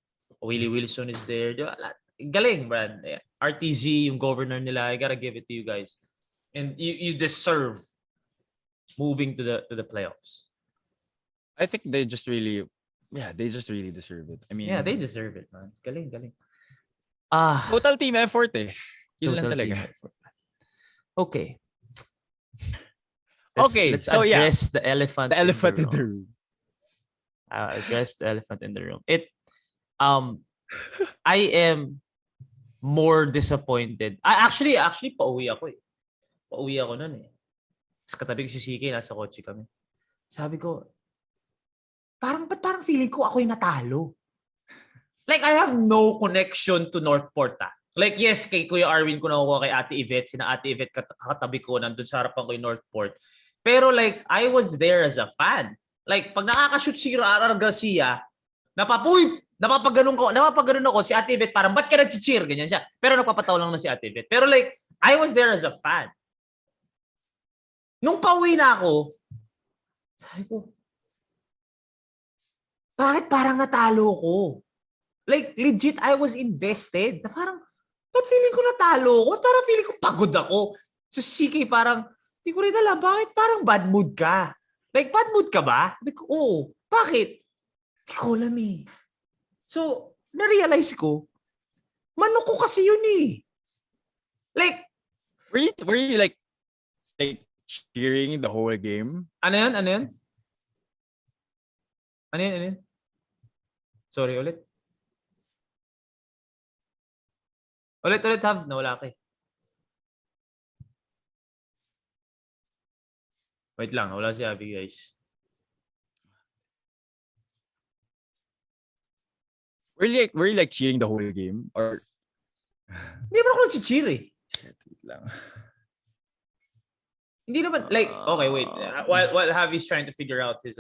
[SPEAKER 2] Willie Wilson is there. Diba? Galing, Brad. RTZ, yung governor nila, I gotta give it to you guys. And you deserve moving to the playoffs.
[SPEAKER 1] I think they just really deserve it. I mean,
[SPEAKER 2] Yeah, they deserve it, man. Galing.
[SPEAKER 1] total team effort eh. Yun lang talaga.
[SPEAKER 2] Okay.
[SPEAKER 1] Let's
[SPEAKER 2] address the elephant.
[SPEAKER 1] The elephant in the room.
[SPEAKER 2] Address the elephant in the room. I am more disappointed. Actually, pauwi ako eh. Pauwi ako nun eh. Tapos katabi ko si CK, nasa kotse kami. Sabi ko, ba't parang feeling ko ako yung natalo? Like, I have no connection to Northport ah. Like, yes, kay Kuya Arwin ko nakuha kay Ate Yvette. Sina Ate Yvette katabi ko, nandun sa harapan ko yung Northport. Pero like, I was there as a fan. Like, pag nakakashoot si RR Garcia, napapaganon ako. Si Ate Yvette parang, ba't ka nag-cheer? Ganyan siya. Pero napapataw lang na si Ate Yvette. Pero like, I was there as a fan. Nung pauwi na ako, sabi ko, bakit parang natalo ko? Like, legit, I was invested. Na parang, ba't feeling ko natalo ko? Parang feeling ko pagod ako. So, CK parang, hindi ko rin alam, bakit parang bad mood ka? Like, bad mood ka ba? Like, oo. Bakit? Hindi ko alam eh. So, na-realize ko, manok ko kasi yun eh. Like,
[SPEAKER 1] were you like cheering the whole game?
[SPEAKER 2] Ano yun? Sorry, ulit. Ulit, Hav. Nawala ka eh. Wait lang, wala si Abby, guys.
[SPEAKER 1] Were you like cheering the whole game? Or
[SPEAKER 2] Hindi naman ako nag-cheer eh.
[SPEAKER 1] wait lang.
[SPEAKER 2] Hindi naman, like, okay, wait. While Javi's trying to figure out his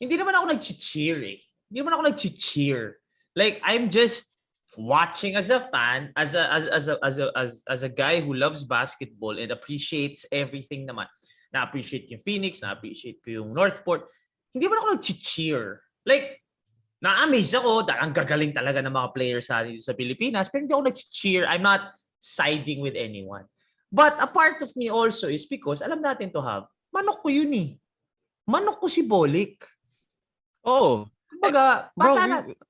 [SPEAKER 2] hindi naman ako nag-cheer eh. Hindi naman ako nag-cheer. Like, I'm just watching as a fan, as a guy who loves basketball and appreciates everything naman. Na-appreciate yung Phoenix, na-appreciate ko yung Northport. Hindi naman ako nag-cheer. Like, na-amaze ako. Ang gagaling talaga ng mga players sa Pilipinas. Pero hindi ako nag-cheer. I'm not siding with anyone. But a part of me also is because, alam natin to have, manok ko yun eh. Manok ko si Bolik.
[SPEAKER 1] Oh.
[SPEAKER 2] Kumbaga,
[SPEAKER 1] bro,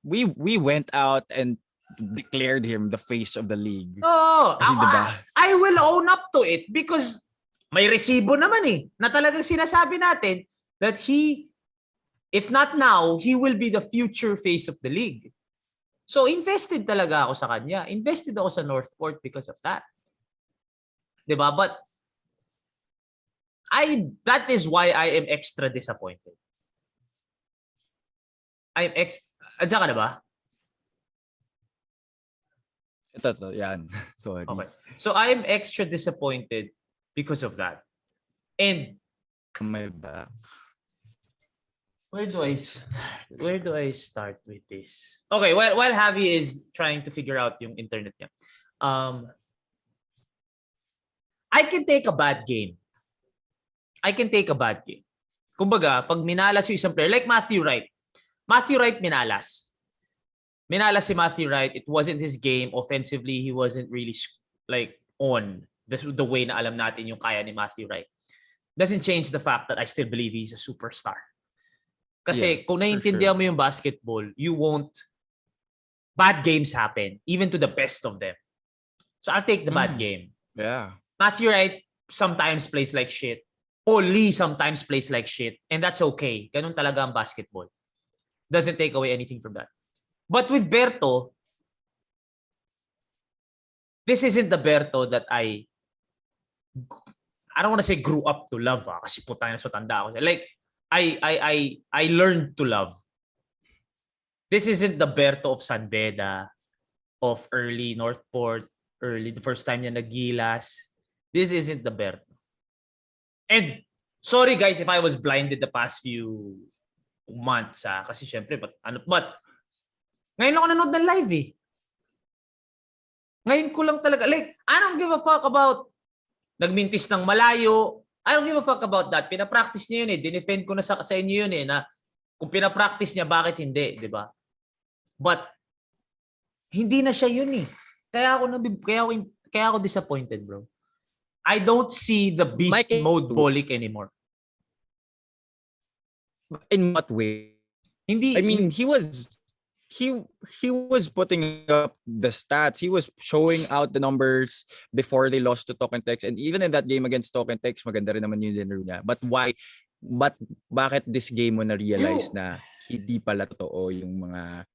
[SPEAKER 1] we went out and declared him the face of the league.
[SPEAKER 2] Oh,
[SPEAKER 1] diba?
[SPEAKER 2] I will own up to it because may resibo naman eh. Na talagang sinasabi natin that he, if not now, he will be the future face of the league. So invested talaga ako sa kanya. Invested ako sa Northport because of that. Diba? But that is why I am extra disappointed. Andiyan ka na ba?
[SPEAKER 1] Ito, yan. Sorry.
[SPEAKER 2] Okay. So I am extra disappointed because of that. And
[SPEAKER 1] my back.
[SPEAKER 2] Where do I start with this? Okay, while Javi is trying to figure out yung internet niya. I can take a bad game. Kumbaga, pag minalas yung isang player, like Matthew Wright. Matthew Wright minalas. Minalas si Matthew Wright. It wasn't his game. Offensively, he wasn't really like on the way na alam natin yung kaya ni Matthew Wright. Doesn't change the fact that I still believe he's a superstar. Kasi kung naiintindihan mo yung basketball, bad games happen, even to the best of them. So I'll take the bad game.
[SPEAKER 1] Yeah.
[SPEAKER 2] Matthew Wright sometimes plays like shit. Lee sometimes plays like shit. And that's okay. Ganun talaga ang basketball. Doesn't take away anything from that. But with Berto, this isn't the Berto that I don't want to say grew up to love. Kasi putang na so tanda ako. Like, I learned to love. This isn't the Berto of San Beda, of early Northport, early. The first time niya nagilas. This isn't the Berto. And sorry guys if I was blinded the past few months kasi syempre but ngayon lang ako nanood ng live eh. Ngayon ko lang talaga like I don't give a fuck about nagmintis ng malayo. I don't give a fuck about that. Pinapractice niya yun eh. Dinefend ko na sa inyo yun eh na kung pinapractice niya bakit hindi, di ba? But hindi na siya yun eh. Kaya ako disappointed, bro. I don't see the beast mode Bolik anymore.
[SPEAKER 1] In what way?
[SPEAKER 2] Hindi.
[SPEAKER 1] I mean, he was putting up the stats. He was showing out the numbers before they lost to Talk and Text. And even in that game against Talk and Text, maganda rin naman yung dinero niya. But why? Bakit this game mo na-realize na hindi pala totoo yung mga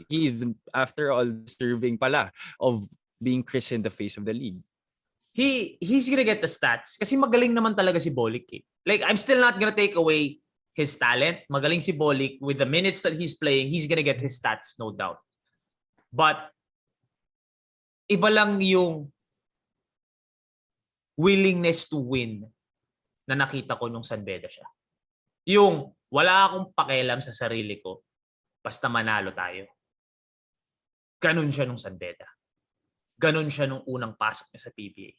[SPEAKER 1] he's after all deserving pala of being Chris in the face of the league.
[SPEAKER 2] He's gonna get the stats kasi magaling naman talaga si Bolik eh. Like I'm still not gonna take away his talent. Magaling si Bolik with the minutes that he's playing, he's gonna get his stats no doubt. But iba lang yung willingness to win na nakita ko nung San Beda siya. Yung wala akong pakialam sa sarili ko basta manalo tayo. Ganun siya nung San Beda. Ganun siya nung unang pasok niya sa PBA.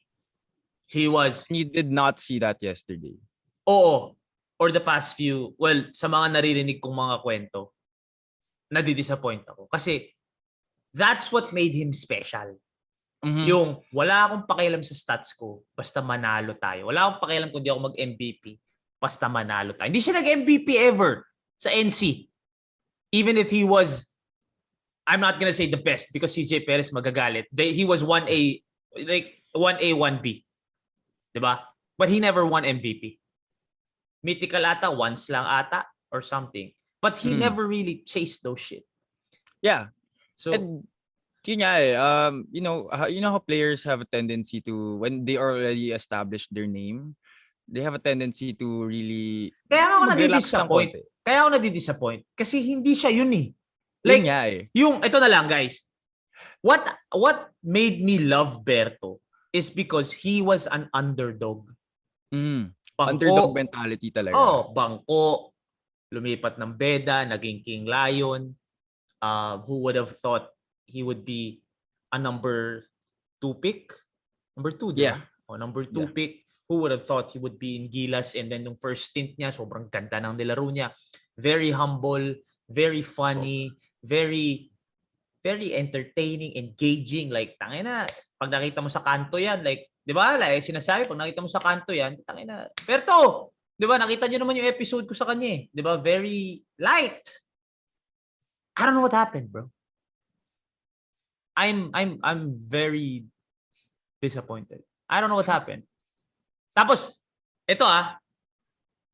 [SPEAKER 1] You did not see that yesterday.
[SPEAKER 2] Oo. Or the past few, sa mga naririnig kong mga kwento, nadidisappoint ako. Kasi that's what made him special. Mm-hmm. Yung wala akong pakialam sa stats ko, basta manalo tayo. Wala akong pakialam kung di ako mag-MVP, basta manalo tayo. Hindi siya nag-MVP ever sa NC. Even if he was, I'm not gonna say the best because CJ Perez magagalit. He was 1A, like 1A, 1B. Diba? But he never won MVP. Mythical ata, once lang ata, or something. But he never really chased those shit.
[SPEAKER 1] Yeah.
[SPEAKER 2] So,
[SPEAKER 1] and, yun nga eh, you know how players have a tendency to, when they already established their name, they have a tendency to really
[SPEAKER 2] Kaya ako nadidisappoint. Kasi hindi siya yun eh.
[SPEAKER 1] Like, yun nga eh.
[SPEAKER 2] Ito na lang guys. What made me love Berto is because he was an underdog.
[SPEAKER 1] Underdog mentality talaga.
[SPEAKER 2] Oh, bangko. Lumipat ng Beda, naging King Lion. Who would have thought he would be a number 2 pick? Number 2,
[SPEAKER 1] yeah.
[SPEAKER 2] O, number 2 pick. Who would have thought he would be in Gilas and then yung first stint niya, sobrang ganda ng nilaro niya. Very humble, very funny, very entertaining, engaging. Like, tangina, pag nakita mo sa kanto yan, like, di ba? Like, sinasabi, pag nakita mo sa kanto yan, tangina, Berto! Di ba? Nakita nyo naman yung episode ko sa kanya eh. Di ba? Very light. I don't know what happened, bro. I'm very disappointed. I don't know what happened. Tapos, ito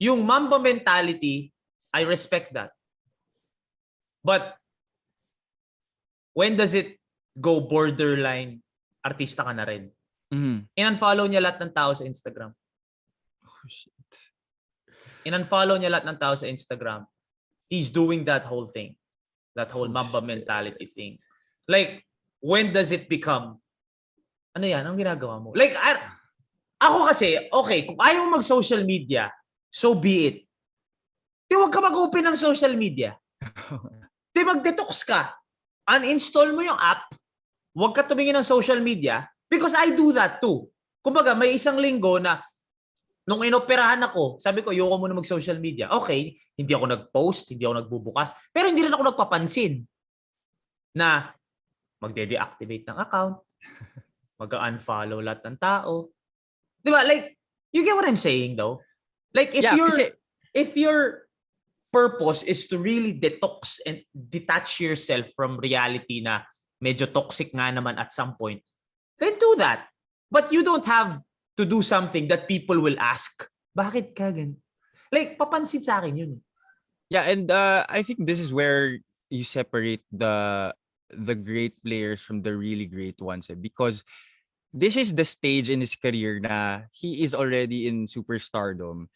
[SPEAKER 2] yung Mamba mentality, I respect that. But, when does it go borderline, artista ka na rin? In-unfollow niya lahat ng tao sa Instagram.
[SPEAKER 1] Oh, shit.
[SPEAKER 2] In-unfollow niya lahat ng tao sa Instagram. He's doing that whole thing. That whole Mamba mentality thing. Like, when does it become, ano yan? Anong ginagawa mo? Like, ako kasi, okay, kung ayaw mag-social media, so be it. Di wag ka mag-open ng social media. Di mag-detox ka. Uninstall mo yung app. Wag ka tumingin ng social media because I do that too. Kumbaga, may isang linggo na nung inoperahan ako, sabi ko, ayoko muna mag-social media. Okay, hindi ako nag-post, hindi ako nagbubukas, pero hindi rin ako nagpapansin na magde-deactivate ng account, mag-unfollow lahat ng tao. Di ba? Like, you get what I'm saying though? Like, if your purpose is to really detox and detach yourself from reality na medyo toxic nga naman at some point, then do that. But you don't have to do something that people will ask. Bakit ka ganun? Like, papansin sa akin yun.
[SPEAKER 1] Yeah, and I think this is where you separate the great players from the really great ones. Because this is the stage in his career na he is already in superstardom.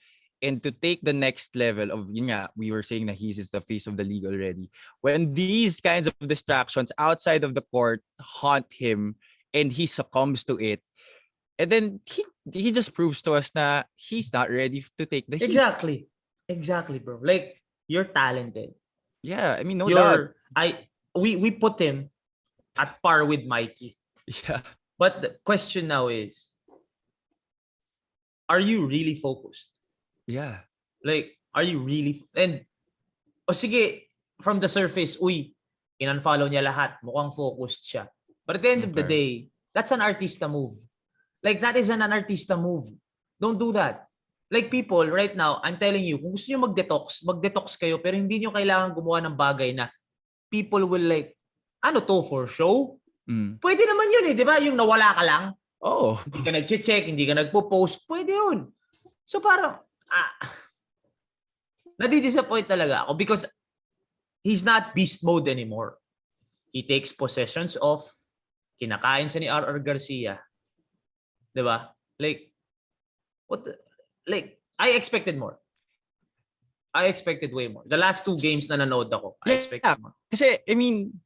[SPEAKER 1] And to take the next level of, we were saying that he's the face of the league already. When these kinds of distractions outside of the court haunt him and he succumbs to it, and then he just proves to us that he's not ready to take the heat.
[SPEAKER 3] Exactly, bro. Like, you're talented.
[SPEAKER 1] Yeah, I mean, no doubt.
[SPEAKER 3] We put him at par with Mikee.
[SPEAKER 1] Yeah.
[SPEAKER 3] But the question now is, are you really focused?
[SPEAKER 1] Yeah.
[SPEAKER 3] Like, are you really? And, sige, from the surface, in-unfollow niya lahat. Mukhang focused siya. But at the end of the day, that's an artista move. Like, that is an artista move. Don't do that. Like, people, right now, I'm telling you, kung gusto nyo mag-detox kayo, pero hindi nyo kailangan gumawa ng bagay na people will like, ano to, for show? Pwede naman yun di ba? Yung nawala ka lang.
[SPEAKER 1] Oh.
[SPEAKER 3] Hindi ka nag-check, hindi ka nagpo-post, pwede yun. So parang, nadi-disappoint talaga ako because he's not beast mode anymore. He takes possessions off, kinakain siya ni R.R. Garcia. Diba? Like, I expected more. I expected way more. The last 2 games na nanood ako, I expected more.
[SPEAKER 1] Kasi, I mean,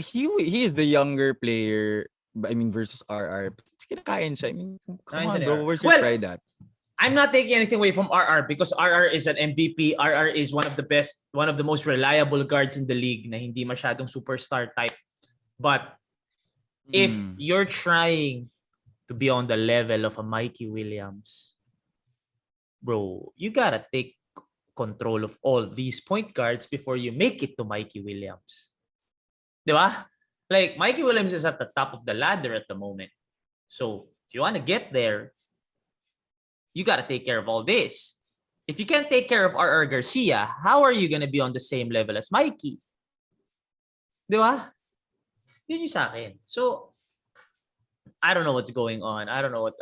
[SPEAKER 1] he is the younger player, I mean, versus RR. Kinakain siya. I mean, come on, bro. Where's your pride at?
[SPEAKER 3] I'm not taking anything away from RR because RR is an MVP. RR is one of the best, one of the most reliable guards in the league na hindi masyadong superstar type. But if you're trying to be on the level of a Mikee Williams, bro, you gotta take control of all these point guards before you make it to Mikee Williams. Diba? Like, Mikee Williams is at the top of the ladder at the moment. So, if you want to get there, you got to take care of all this. If you can't take care of R.R. Garcia, how are you going to be on the same level as Mikee? Diba? Yun yung sa akin. So, I don't know what's going on. I don't know what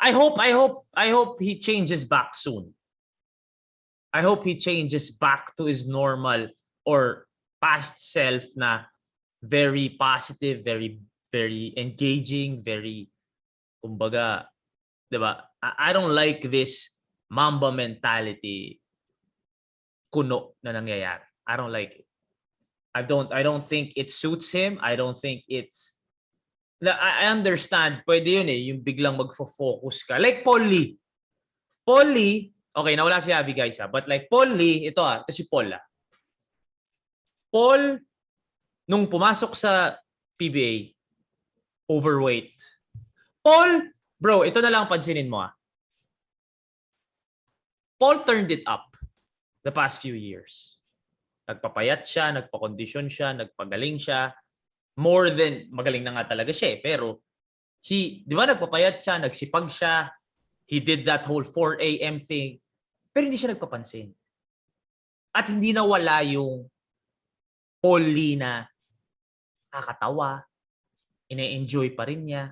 [SPEAKER 3] I hope he changes back soon. I hope he changes back to his normal or past self na very positive, very, very engaging, very, kumbaga, diba? I don't like this Mamba mentality kuno na nangyayari. I don't like it. I don't think it suits him. I don't think it's I understand, pwede yun yung biglang magfo-focus ka. Like Paul Lee. Okay, nawala si Abby guys but like Paul Lee, ito si Paul Paul, nung pumasok sa PBA, overweight. Paul, bro, ito na lang pansinin mo Paul turned it up the past few years. Nagpapayat siya, nagpakondisyon siya, nagpagaling siya. More than, magaling na nga talaga siya pero di ba nagpapayat siya, nagsipag siya, he did that whole 4 a.m. thing, pero hindi siya nagpapansin. At hindi nawala yung Paul Lee na nakakatawa, ine-enjoy pa rin niya.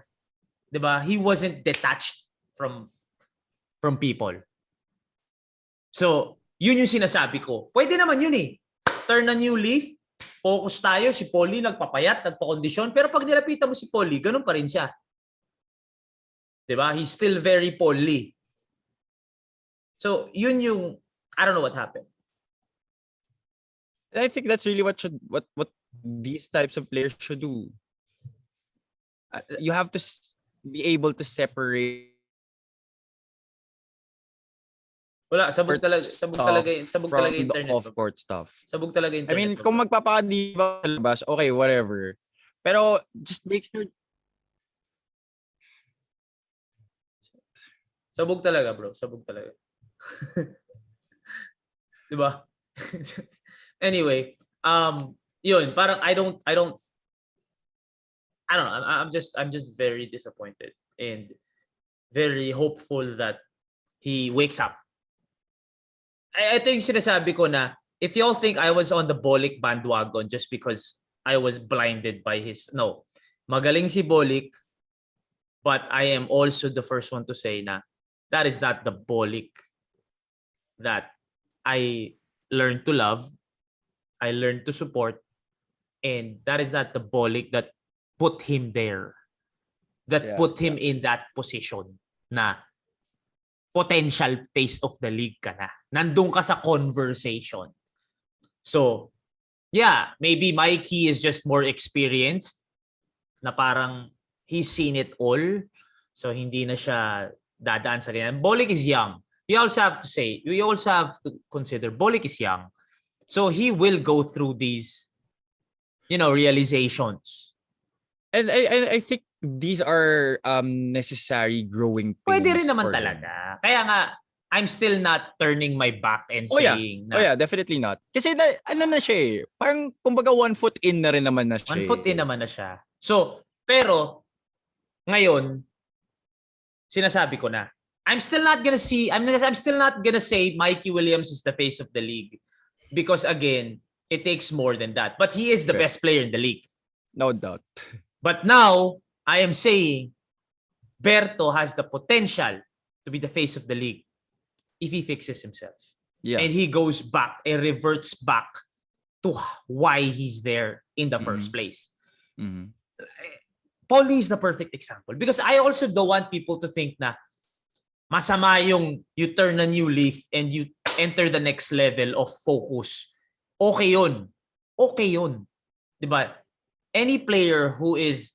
[SPEAKER 3] Diba? He wasn't detached from people. So, yun yung sinasabi ko. Pwede naman yun Turn a new leaf, focus tayo. Si Paul Lee nagpapayat, nagpakondisyon. Pero pag nilapitan mo si Paul Lee, ganun pa rin siya. Diba? He's still very Paul Lee. So, yun yung, I don't know what happened.
[SPEAKER 1] I think that's really what these types of players should do. You have to be able to separate.
[SPEAKER 3] Wala, sabog talaga internet.
[SPEAKER 1] The off-court stuff.
[SPEAKER 3] Sabog talaga internet.
[SPEAKER 1] I mean, kung magpapakadiba sa labas, okay, whatever. Pero just make sure.
[SPEAKER 3] Sabog talaga, bro. Sabog talaga. Diba? Anyway, yun, parang I don't know. I'm just very disappointed and very hopeful that he wakes up. Ito yung sinasabi ko na if y'all think I was on the Bolik bandwagon just because I was blinded by his magaling si Bolik, but I am also the first one to say na that is not the Bolik that I learned to love, I learned to support, and that is not the Bolik that put him there. that put him in that position na potential face of the league ka na. Nandun ka sa conversation. So, yeah, maybe Mikey is just more experienced na parang he's seen it all. So, hindi na siya dadaan sa ganyan. Bolik is young. You also have to consider Bolik is young. So, he will go through these, realizations.
[SPEAKER 1] And I think these are necessary growing pains.
[SPEAKER 3] Pwede rin naman
[SPEAKER 1] for him.
[SPEAKER 3] talaga. Kaya nga, I'm still not turning my back and saying
[SPEAKER 1] na... definitely not. Kasi ano na siya eh. Parang kumbaga 1 foot in na rin naman na siya.
[SPEAKER 3] 1 foot in naman na siya. So, pero, ngayon, sinasabi ko na, I'm still not gonna say Mikey Williams is the face of the league. Because again, it takes more than that. But he is the best player in the league.
[SPEAKER 1] No doubt.
[SPEAKER 3] But now, I am saying, Berto has the potential to be the face of the league if he fixes himself.
[SPEAKER 1] Yeah.
[SPEAKER 3] And he goes back and reverts back to why he's there in the first place.
[SPEAKER 1] Mm-hmm.
[SPEAKER 3] Paulie is the perfect example. Because I also don't want people to think na masama yung you turn a new leaf and you enter the next level of focus. Okay yun. Okay yun. Diba? Any player who is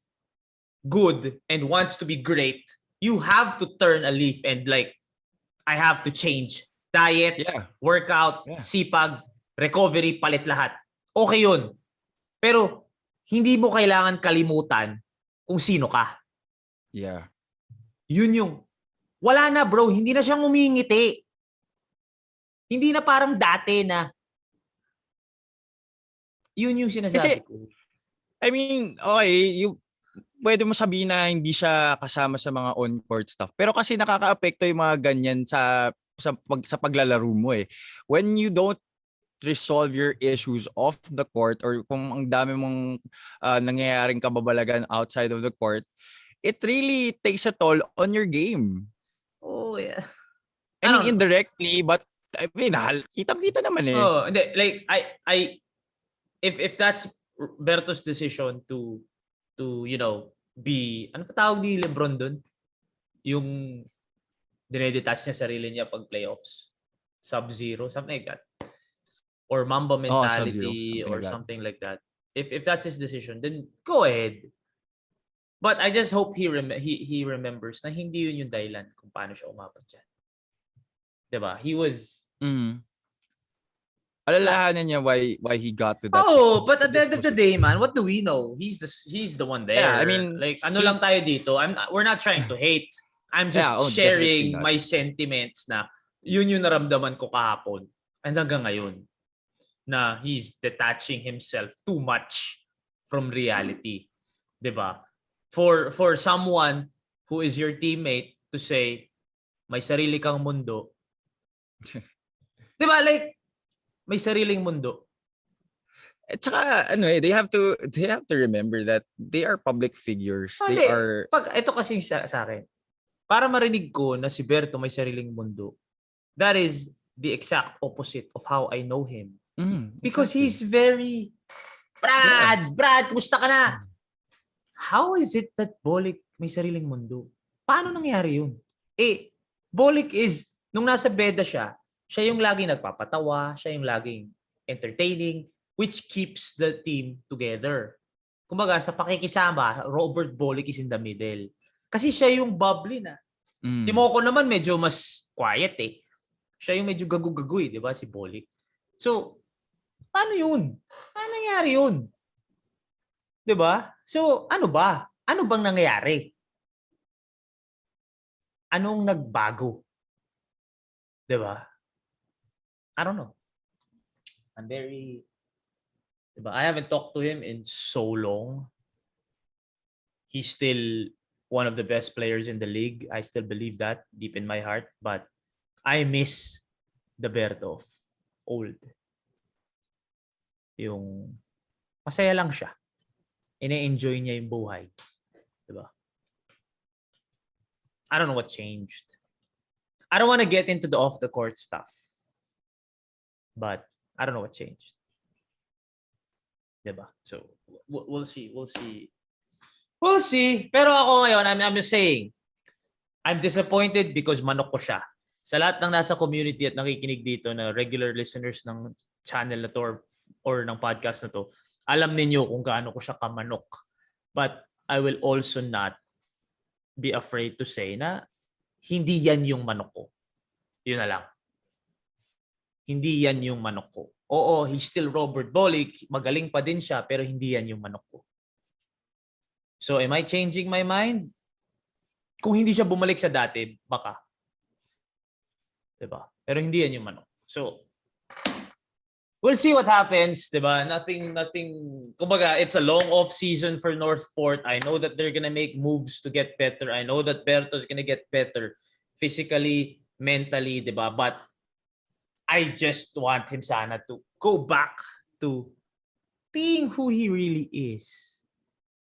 [SPEAKER 3] good and wants to be great, you have to turn a leaf and I have to change. Diet, workout, sipag, recovery, palit lahat. Okay yun. Pero hindi mo kailangan kalimutan kung sino ka.
[SPEAKER 1] Yeah.
[SPEAKER 3] Yun yung, wala na bro, hindi na siyang umingiti. Hindi na parang dati na, yun yung sinasabi ko.
[SPEAKER 1] I mean, okay, pwede mo sabihin na hindi siya kasama sa mga on-court stuff. Pero kasi nakaka-apekto yung mga ganyan sa paglalaro mo eh. When you don't resolve your issues off the court or kung ang dami mong nangyayaring kababalagan outside of the court, it really takes a toll on your game.
[SPEAKER 3] Oh, yeah.
[SPEAKER 1] I mean, indirectly, but I mean, kitang-kita naman eh.
[SPEAKER 3] Oh, like, if that's Berto's decision to be, ano pa tawag ni LeBron dun? Yung dinedetach niya sarili niya pag playoffs. Sub-zero, something like that. Or Mamba mentality or something like that. If that's his decision, then go ahead. But I just hope he remembers na hindi yun yung dahilan kung paano siya umabot dyan. Diba? He was...
[SPEAKER 1] Alalahanan niya why he got to that.
[SPEAKER 3] Oh, but at the end of the day, man, what do we know? He's the one there.
[SPEAKER 1] Yeah, I mean,
[SPEAKER 3] like ano lang tayo dito. We're not trying to hate. I'm just sharing my sentiments na yun yung naramdaman ko kahapon and hanggang ngayon na he's detaching himself too much from reality. 'Di ba? For someone who is your teammate to say may sarili kang mundo. 'Di ba? Like may sariling mundo.
[SPEAKER 1] At saka, they have to remember that they are public figures. They are...
[SPEAKER 3] Ito kasi sa akin, para marinig ko na si Berto may sariling mundo, that is the exact opposite of how I know him. Because he's very... Brad, kumusta ka na? How is it that Bolik may sariling mundo? Paano nangyari yun? Bolik is, nung nasa beda siya yung laging nagpapatawa, siya yung laging entertaining, which keeps the team together. Kumbaga, sa pakikisama, Robert Bolik is in the middle. Kasi siya yung bubbly na. Si Moko naman medyo mas quiet eh. Siya yung medyo gagu-gagu eh, di ba, si Bolik? So, paano yun? Paano nangyari yun? Di ba? So, ano ba? Ano bang nangyari? Anong nagbago? Di ba? I don't know. I'm very... Diba? I haven't talked to him in so long. He's still one of the best players in the league. I still believe that deep in my heart. But I miss the Berto of old. Yung masaya lang siya. Ine-enjoy niya yung buhay. Diba? I don't know what changed. I don't want to get into the off-the-court stuff. But I don't know what changed. Diba? So we'll see. We'll see We'll see. Pero ako ngayon, I'm just saying, I'm disappointed because manok ko siya. Sa lahat ng nasa community at nakikinig dito na regular listeners ng channel na to or ng podcast na to, alam ninyo kung gaano ko siya kamanok. But I will also not be afraid to say na hindi yan yung manok ko. Yun na lang. Hindi yan yung manok ko. Oo, he's still Robert Bolick. Magaling pa din siya, pero hindi yan yung manok ko. So, am I changing my mind? Kung hindi siya bumalik sa dati, baka. Diba? Pero hindi yan yung manok. So, we'll see what happens, diba? Nothing. Kumbaga, it's a long off season for Northport. I know that they're gonna make moves to get better. I know that Berto's gonna get better physically, mentally, diba? But I just want him sana to go back to being who he really is.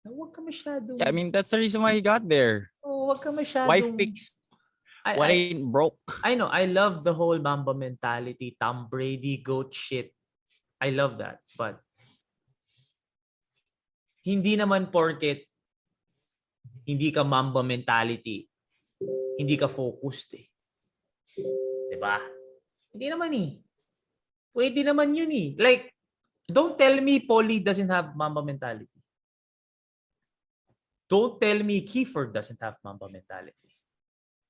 [SPEAKER 3] Huwag ka masyadong...
[SPEAKER 1] Yeah, I mean, that's the reason why he got there.
[SPEAKER 3] Oh, huwag ka masyadong...
[SPEAKER 1] Why fix what ain't broke?
[SPEAKER 3] I know. I love the whole Mamba mentality, Tom Brady, GOAT shit. I love that. But hindi naman porket hindi ka Mamba mentality, hindi ka focused eh. Diba? Hindi naman eh. Pwede naman yun eh. Like, don't tell me Paulie doesn't have Mamba mentality. Don't tell me Kiefer doesn't have Mamba mentality.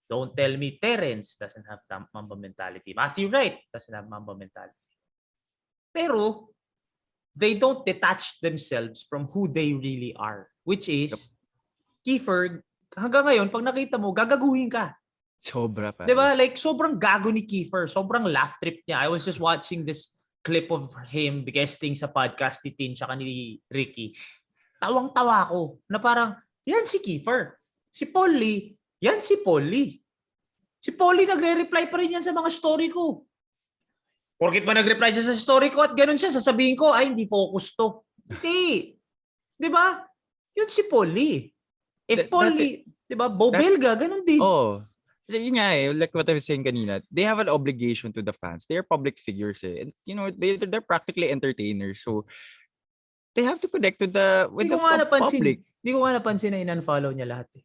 [SPEAKER 3] Don't tell me Terence doesn't have Mamba mentality. Matthew Wright doesn't have Mamba mentality. Pero, they don't detach themselves from who they really are. Which is, Kiefer, hanggang ngayon, pag nakita mo, gagaguhin ka.
[SPEAKER 1] Sobra pa.
[SPEAKER 3] Diba? Like, sobrang gago ni Kiefer. Sobrang laugh trip niya. I was just watching this clip of him guesting sa podcast ni Tin tsaka ni Ricky. Tawang-tawa ko na parang, yan si Kiefer. Si Paulie, yan si Paulie. Si Paulie nagre-reply pa rin yan sa mga story ko. Porkit ba nag-reply siya sa story ko at ganun siya, sasabihin ko, ay, hindi focus to. Hindi. Diba? Yun si Paulie. If Paulie, diba, Bobelga, ganun din.
[SPEAKER 1] Oh. Yun nga eh, like what I was saying kanina, they have an obligation to the fans. They are public figures eh. And, you know, they're practically entertainers. So, they have to connect with the public.
[SPEAKER 3] Hindi ko nga napansin na in-unfollow niya lahat eh.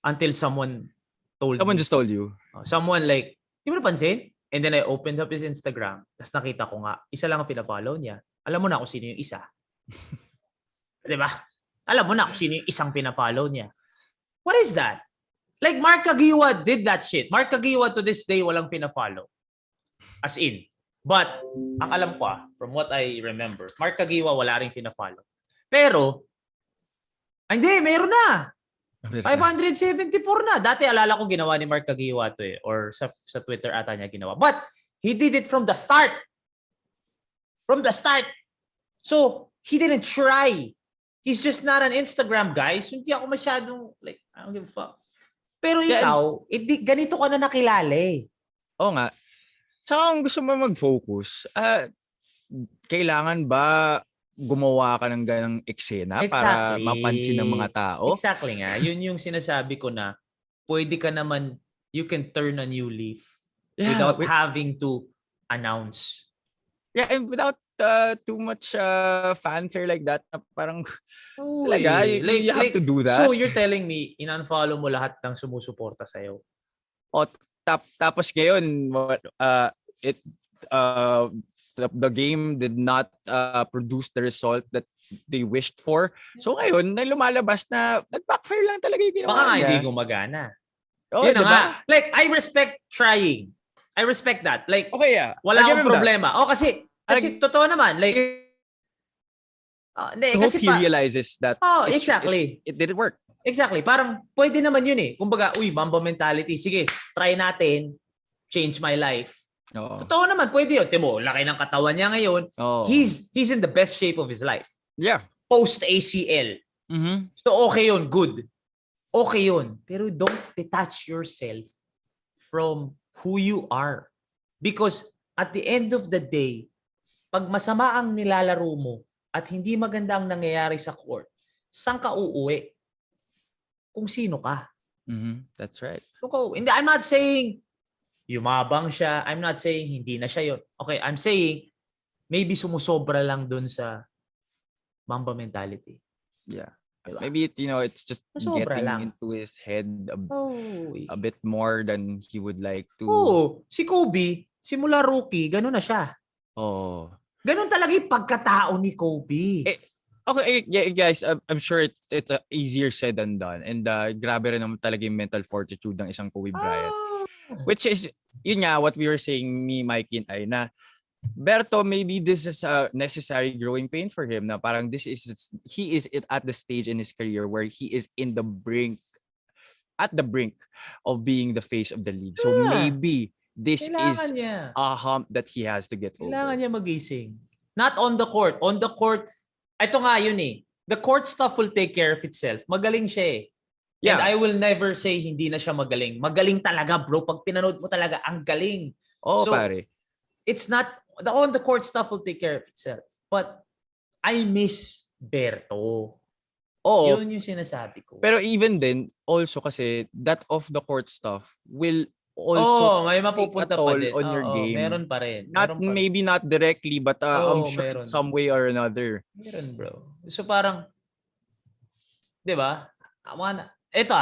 [SPEAKER 3] Until someone told
[SPEAKER 1] Someone
[SPEAKER 3] me.
[SPEAKER 1] just told you.
[SPEAKER 3] Someone like, di mo napansin? And then I opened up his Instagram. Tapos nakita ko nga, isa lang ang pina-follow niya. Alam mo na kung sino yung isa. Diba? Alam mo na kung sino yung isang pina-follow niya. What is that? Like Mark Kagiwa did that shit. Mark Kagiwa to this day walang pina-follow. As in. But, ang alam ko from what I remember, Mark Kagiwa wala rin pina-follow. Pero, hindi, meron na. 574 na. Dati alala ko ginawa ni Mark Kagiwa to eh. Or sa Twitter ata niya ginawa. But, he did it from the start. From the start. So, he didn't try. He's just not an Instagram guy. So, hindi ako masyadong, like, I don't give a fuck. Pero ikaw, ganito ka na nakilala eh.
[SPEAKER 1] Oo nga. Saka kung gusto mo mag-focus, kailangan ba gumawa ka ng ganang eksena para mapansin ng mga tao?
[SPEAKER 3] Exactly nga. Yun yung sinasabi ko na pwede ka naman, you can turn a new leaf without having to announce.
[SPEAKER 1] Yeah, and without too much fanfare like that, parang talaga, you have to do that.
[SPEAKER 3] So you're telling me, in-unfollow mo lahat ng sumusuporta sa'yo?
[SPEAKER 1] O, tapos ngayon, the game did not produce the result that they wished for. So ngayon, lumalabas na nag-backfire lang talaga yung ginawa
[SPEAKER 3] niya. Baka hindi gumagana. Yun na nga. Like, I respect trying. I respect that. Like,
[SPEAKER 1] okay, yeah.
[SPEAKER 3] Wala akong problema. Oh, kasi totoo naman. Like,
[SPEAKER 1] I hope he realizes that
[SPEAKER 3] exactly.
[SPEAKER 1] It didn't work.
[SPEAKER 3] Exactly. Parang pwede naman yun eh. Kumbaga, Mamba mentality. Sige, try natin. Change my life. Totoo naman, pwede yun. Timo, laki ng katawan niya ngayon. He's in the best shape of his life.
[SPEAKER 1] Yeah.
[SPEAKER 3] Post ACL.
[SPEAKER 1] Mm-hmm.
[SPEAKER 3] So okay yun, good. Okay yun. Pero don't detach yourself from who you are. Because at the end of the day, pag masama ang nilalaro mo at hindi maganda ang nangyayari sa court, saan ka uuwi? Kung sino ka.
[SPEAKER 1] Mm-hmm. That's right.
[SPEAKER 3] So, I'm not saying yumabang siya. I'm not saying hindi na siya yun. Okay, I'm saying maybe sumusobra lang dun sa Mamba mentality.
[SPEAKER 1] Yeah.
[SPEAKER 3] Diba?
[SPEAKER 1] Maybe it's just
[SPEAKER 3] Sobra
[SPEAKER 1] getting
[SPEAKER 3] lang.
[SPEAKER 1] into his head
[SPEAKER 3] Oh,
[SPEAKER 1] a bit more than he would like to.
[SPEAKER 3] si Kobe, simula rookie, ganun na siya.
[SPEAKER 1] Oh.
[SPEAKER 3] Ganun talaga yung pagkatao ni Kobe.
[SPEAKER 1] Okay, yeah, guys, I'm sure it's easier said than done. And grabe rin naman talaga yung mental fortitude ng isang Kobe Bryant. Which is, yun nga, what we were saying, me, Mikey, and I, na Berto, maybe this is a necessary growing pain for him na parang he is at the stage in his career where he is at the brink of being the face of the league. So maybe this is a hump that he has to get over.
[SPEAKER 3] Kailangan niya magising. Not on the court. On the court, ito nga yun eh. The court stuff will take care of itself. Magaling siya eh.
[SPEAKER 1] Yeah.
[SPEAKER 3] And I will never say hindi na siya magaling. Magaling talaga, bro. Pag pinanood mo talaga, ang galing. So,
[SPEAKER 1] pare.
[SPEAKER 3] It's not, the on the court stuff will take care of itself. But I miss Berto. Yun yung sinasabi ko.
[SPEAKER 1] Pero even then, also kasi that off the court stuff will also
[SPEAKER 3] may mapupunta pa din.
[SPEAKER 1] on your game.
[SPEAKER 3] Meron pa rin.
[SPEAKER 1] Maybe not directly, but I'm sure some way or another.
[SPEAKER 3] Meron, bro. So parang, di ba? Ito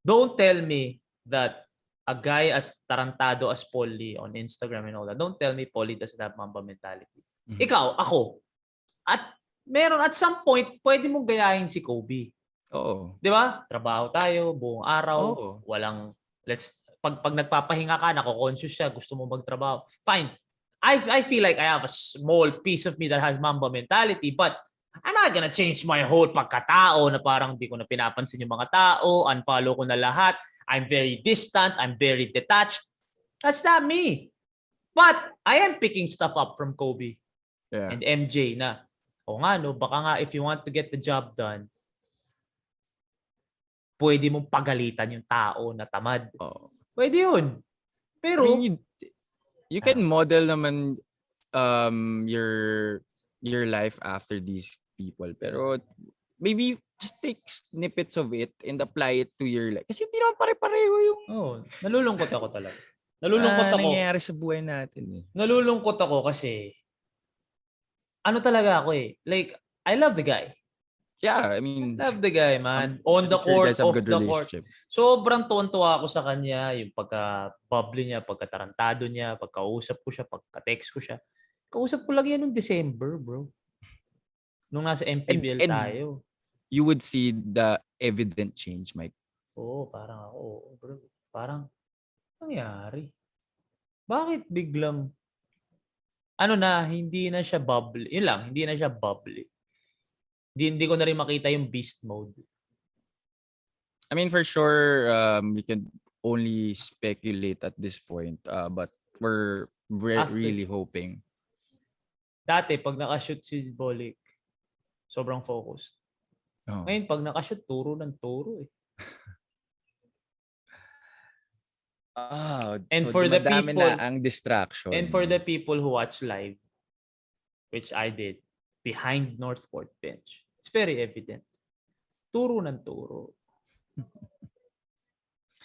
[SPEAKER 3] don't tell me that a guy as tarantado as Paulie on Instagram and all that, don't tell me Paulie doesn't have Mamba mentality. Mm-hmm. Ikaw, ako, at meron at some point, pwede mong gayahin si Kobe.
[SPEAKER 1] Oo.
[SPEAKER 3] Di ba? Trabaho tayo, buong araw, walang, pag nagpapahinga ka, nako-conscious siya, gusto mo magtrabaho. Fine. I feel like I have a small piece of me that has Mamba mentality, but I'm not gonna change my whole pagkatao na parang di ko na pinapansin yung mga tao, unfollow ko na lahat, I'm very distant, I'm very detached. That's not me. But I am picking stuff up from Kobe and MJ na, baka nga if you want to get the job done, pwede mong pagalitan yung tao na tamad. Pwede yun. Pero,
[SPEAKER 1] I mean, you can model naman your life after these people. Pero maybe just take snippets of it and apply it to your life. Kasi hindi naman pare-pareho yung
[SPEAKER 3] nalulungkot ako talaga. Nalulungkot ako.
[SPEAKER 1] Nangyayari sa buhay natin eh.
[SPEAKER 3] Nalulungkot ako kasi talaga ako eh. Like, I love the guy.
[SPEAKER 1] Yeah, I mean,
[SPEAKER 3] love the guy, man. On the court, off the court. Sobrang tuwan-tuwa ako sa kanya. Yung pagka-bubbly niya, pagka-tarantado niya, pagkausap ko siya, pagka-text ko siya. Kausap ko lang yan noong December, bro. Nung nasa MPBL tayo.
[SPEAKER 1] You would see the evident change, Mike.
[SPEAKER 3] Parang ako, bro. Parang, nangyari? Bakit biglang, hindi na siya bubbly. Yun lang, hindi na siya bubbly. Hindi ko na rin makita yung beast mode.
[SPEAKER 1] I mean, for sure, we can only speculate at this point. But we're really hoping.
[SPEAKER 3] Dati, pag nakashoot si Bolik, sobrang focused. Ngayon, pag nakashoot, turo ng turo eh.
[SPEAKER 1] And so for the people, na ang distraction.
[SPEAKER 3] And for the people who watch live, which I did, behind Northport bench, it's very evident. Turo ng turo.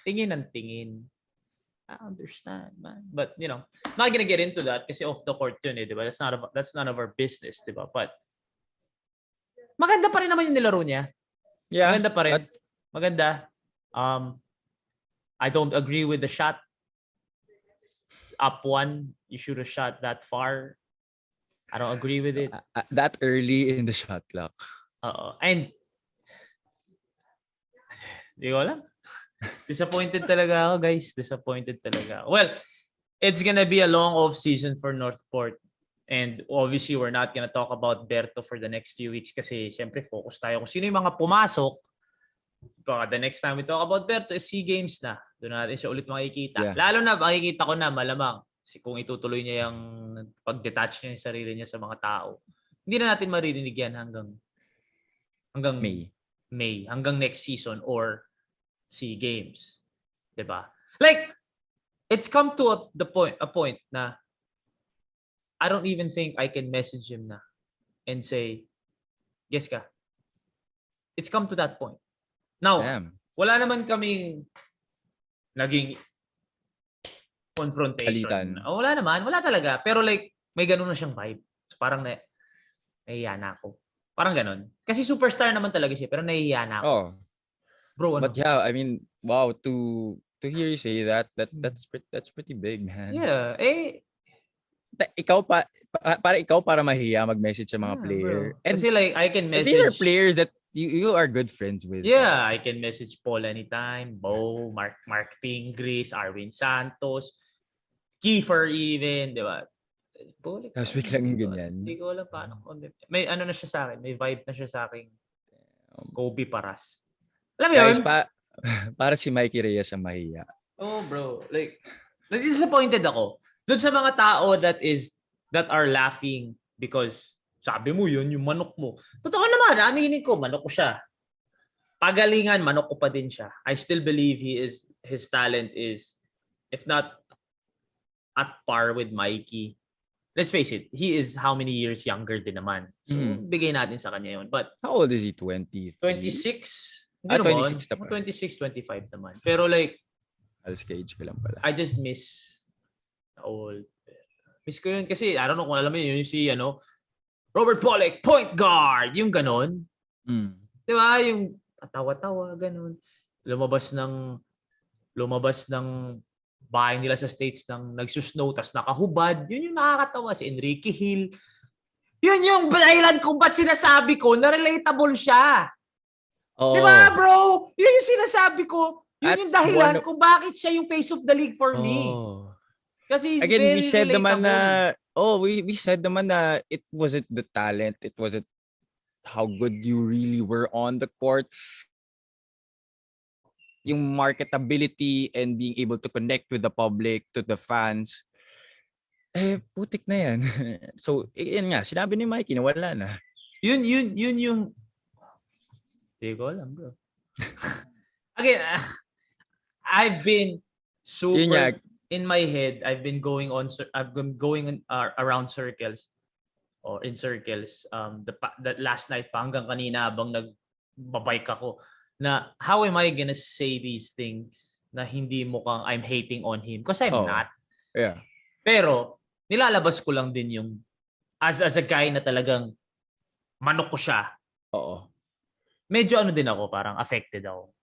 [SPEAKER 3] Tingin ng tingin. I understand, man. But, I'm not gonna get into that kasi off the court yun eh, diba? That's none of our business, diba? But, maganda pa rin naman yung nilaro niya.
[SPEAKER 1] Yeah.
[SPEAKER 3] Maganda pa rin. Maganda. I don't agree with the shot. Up one, you should have shot that far. I don't agree with it.
[SPEAKER 1] That early in the shot clock.
[SPEAKER 3] And, di ko alam. Disappointed talaga ako, guys. Disappointed talaga. Well, it's gonna be a long off season for Northport. And obviously, we're not gonna talk about Berto for the next few weeks kasi syempre focus tayo kung sino yung mga pumasok. The next time we talk about Berto is SEA Games na. Doon natin siya ulit makikita.
[SPEAKER 1] Yeah.
[SPEAKER 3] Lalo na makikita ko na malamang kung itutuloy niya yung pag-detach niya yung sarili niya sa mga tao. Hindi na natin maririnig yan hanggang May. Hanggang next season or SEA Games. Diba? Like, it's come to a point na I don't even think I can message him na and say, guess ka. It's come to that point. Now, wala naman kaming naging confrontation. Wala naman. Wala talaga. Pero like, may ganun na siyang vibe. So parang nahiya na ako. Parang ganon. Kasi superstar naman talaga siya, pero nahihiya na ako.
[SPEAKER 1] Oh,
[SPEAKER 3] Bro, ano?
[SPEAKER 1] but yeah, I mean, wow, to hear you say that's pretty big, man.
[SPEAKER 3] Yeah,
[SPEAKER 1] Ikaw para mahiya mag-message sa mga player.
[SPEAKER 3] bro.
[SPEAKER 1] And
[SPEAKER 3] Kasi like, I can
[SPEAKER 1] these are
[SPEAKER 3] message,
[SPEAKER 1] players that you are good friends with.
[SPEAKER 3] yeah, I can message Paul anytime, Bo, Mark Pingris, Arwin Santos, Kiefer even, di ba? Bulik
[SPEAKER 1] Tapos
[SPEAKER 3] lang.
[SPEAKER 1] biglang ganyan.
[SPEAKER 3] Hindi ko alam paano. May ano na siya sa akin. May vibe na siya sa akin. Kobe Paras. Alam mo yun?
[SPEAKER 1] Guys, para si Mikee Reyes ang mahiya.
[SPEAKER 3] Oh, bro. Like, disappointed ako. Doon sa mga tao that are laughing because sabi mo yun, yung manok mo. Totoo naman, aminin ko, manok ko siya. Pagalingan, manok ko pa din siya. I still believe his talent is, if not at par with Mikey. Let's face it, he is how many years younger din naman. So, bigay natin sa kanya yun. But,
[SPEAKER 1] how old is he? 23?
[SPEAKER 3] 26? Hindi
[SPEAKER 1] 26 na pa.
[SPEAKER 3] 26, 25 naman. Pero like,
[SPEAKER 1] Alas cage ko lang pala.
[SPEAKER 3] I just miss the old. Miss ko yun kasi, I don't know kung alam mo yun, yung si, Robert Pollock, point guard, yung ganon. Di ba? Yung tawa-tawa, ganon. Lumabas ng bahay nila sa States ng nagsusnow, tas nakahubad. Yun yung nakakatawa. Si Enrique Hill. Yun yung dahilan kung ba't sinasabi ko na relatable siya.
[SPEAKER 1] Oh.
[SPEAKER 3] Di ba, bro? Yun yung sinasabi ko. Yun yung dahilan kung bakit siya yung face of the league for me. Kasi he's
[SPEAKER 1] again,
[SPEAKER 3] very
[SPEAKER 1] we said
[SPEAKER 3] relatable.
[SPEAKER 1] naman na, we said naman na it wasn't the talent, it wasn't how good you really were on the court. Yung marketability and being able to connect with the public, to the fans, putik na yan. So, yun nga, sinabi ni Mikey na wala na.
[SPEAKER 3] Yun yung... Hindi ko alam, bro. Again, I've been super... In my head, I've been going around circles or in circles the last night pa hanggang kanina habang nagbabike ako na how am I gonna say these things na hindi mukhang I'm hating on him because I'm not.
[SPEAKER 1] Yeah.
[SPEAKER 3] Pero nilalabas ko lang din yung as a guy na talagang manok ko siya.
[SPEAKER 1] Oo.
[SPEAKER 3] Medyo din ako, parang affected ako.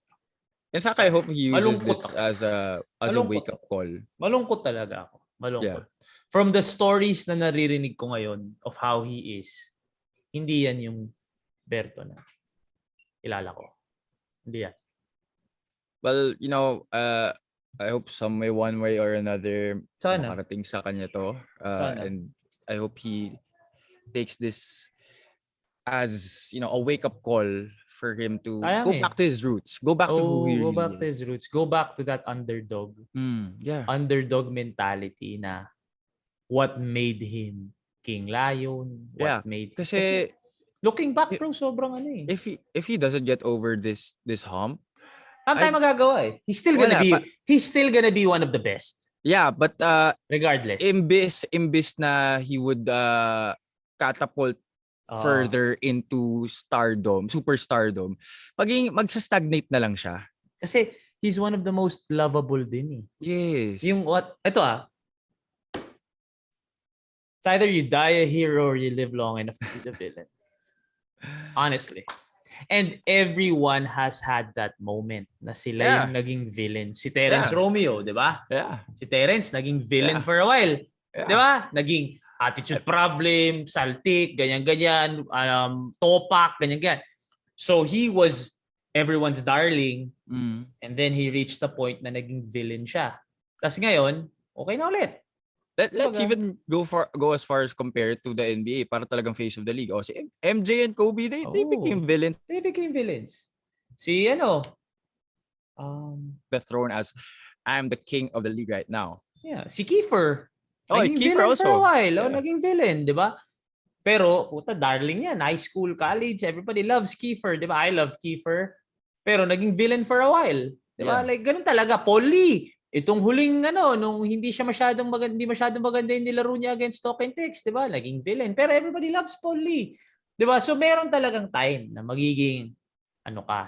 [SPEAKER 1] In fact, I hope he uses this as a wake-up call.
[SPEAKER 3] Malungkot talaga ako. Malungkot.
[SPEAKER 1] Yeah.
[SPEAKER 3] From the stories na naririnig ko ngayon of how he is, hindi yan yung Berto na kilala ko. Hindi yan.
[SPEAKER 1] Well, I hope some way, one way or another,
[SPEAKER 3] Sana.
[SPEAKER 1] makarating sa kanya to. And I hope he takes this as, a wake-up call for him to go back to his roots. Go back to who he really is.
[SPEAKER 3] Go back to his roots. Go back to that underdog.
[SPEAKER 1] Yeah.
[SPEAKER 3] Underdog mentality na what made him King Lion. What made...
[SPEAKER 1] Kasi
[SPEAKER 3] looking back, bro, sobrang eh.
[SPEAKER 1] If he doesn't get over this hump,
[SPEAKER 3] ang tayo magagawa eh. He's still gonna be one of the best.
[SPEAKER 1] Yeah, but
[SPEAKER 3] regardless.
[SPEAKER 1] Imbis na he would catapult further into superstardom, magsa-stagnate na lang siya.
[SPEAKER 3] Kasi he's one of the most lovable din eh.
[SPEAKER 1] Yes.
[SPEAKER 3] Ito it's either you die a hero or you live long enough to be the villain. Honestly. And everyone has had that moment na sila yung naging villain. Si Terence Romeo, di ba?
[SPEAKER 1] Yeah.
[SPEAKER 3] Si Terence naging villain for a while. Yeah. Di ba? Naging attitude problem, saltik, ganyan-ganyan, topak, ganyan-ganyan. So he was everyone's darling and then he reached the point na naging villain siya. Tapos ngayon, okay na ulit.
[SPEAKER 1] Let's even go as far as compared to the NBA para talagang face of the league. Si MJ and Kobe, they became villains.
[SPEAKER 3] They became villains. Si
[SPEAKER 1] the throne as I'm the king of the league right now.
[SPEAKER 3] Yeah, si Kiefer.
[SPEAKER 1] Naging
[SPEAKER 3] Kiefer
[SPEAKER 1] villain
[SPEAKER 3] also. For a while. Naging villain, di ba? Pero, darling yan. High school, college, everybody loves Kiefer, di ba? I love Kiefer. Pero naging villain for a while. Di ba? Like, ganun talaga. Paul Lee. Itong huling, nung hindi masyadong maganda yung nilaro niya against Talk and Text, di ba? Naging villain. Pero everybody loves Paul Lee. Di ba? So, meron talagang time na magiging,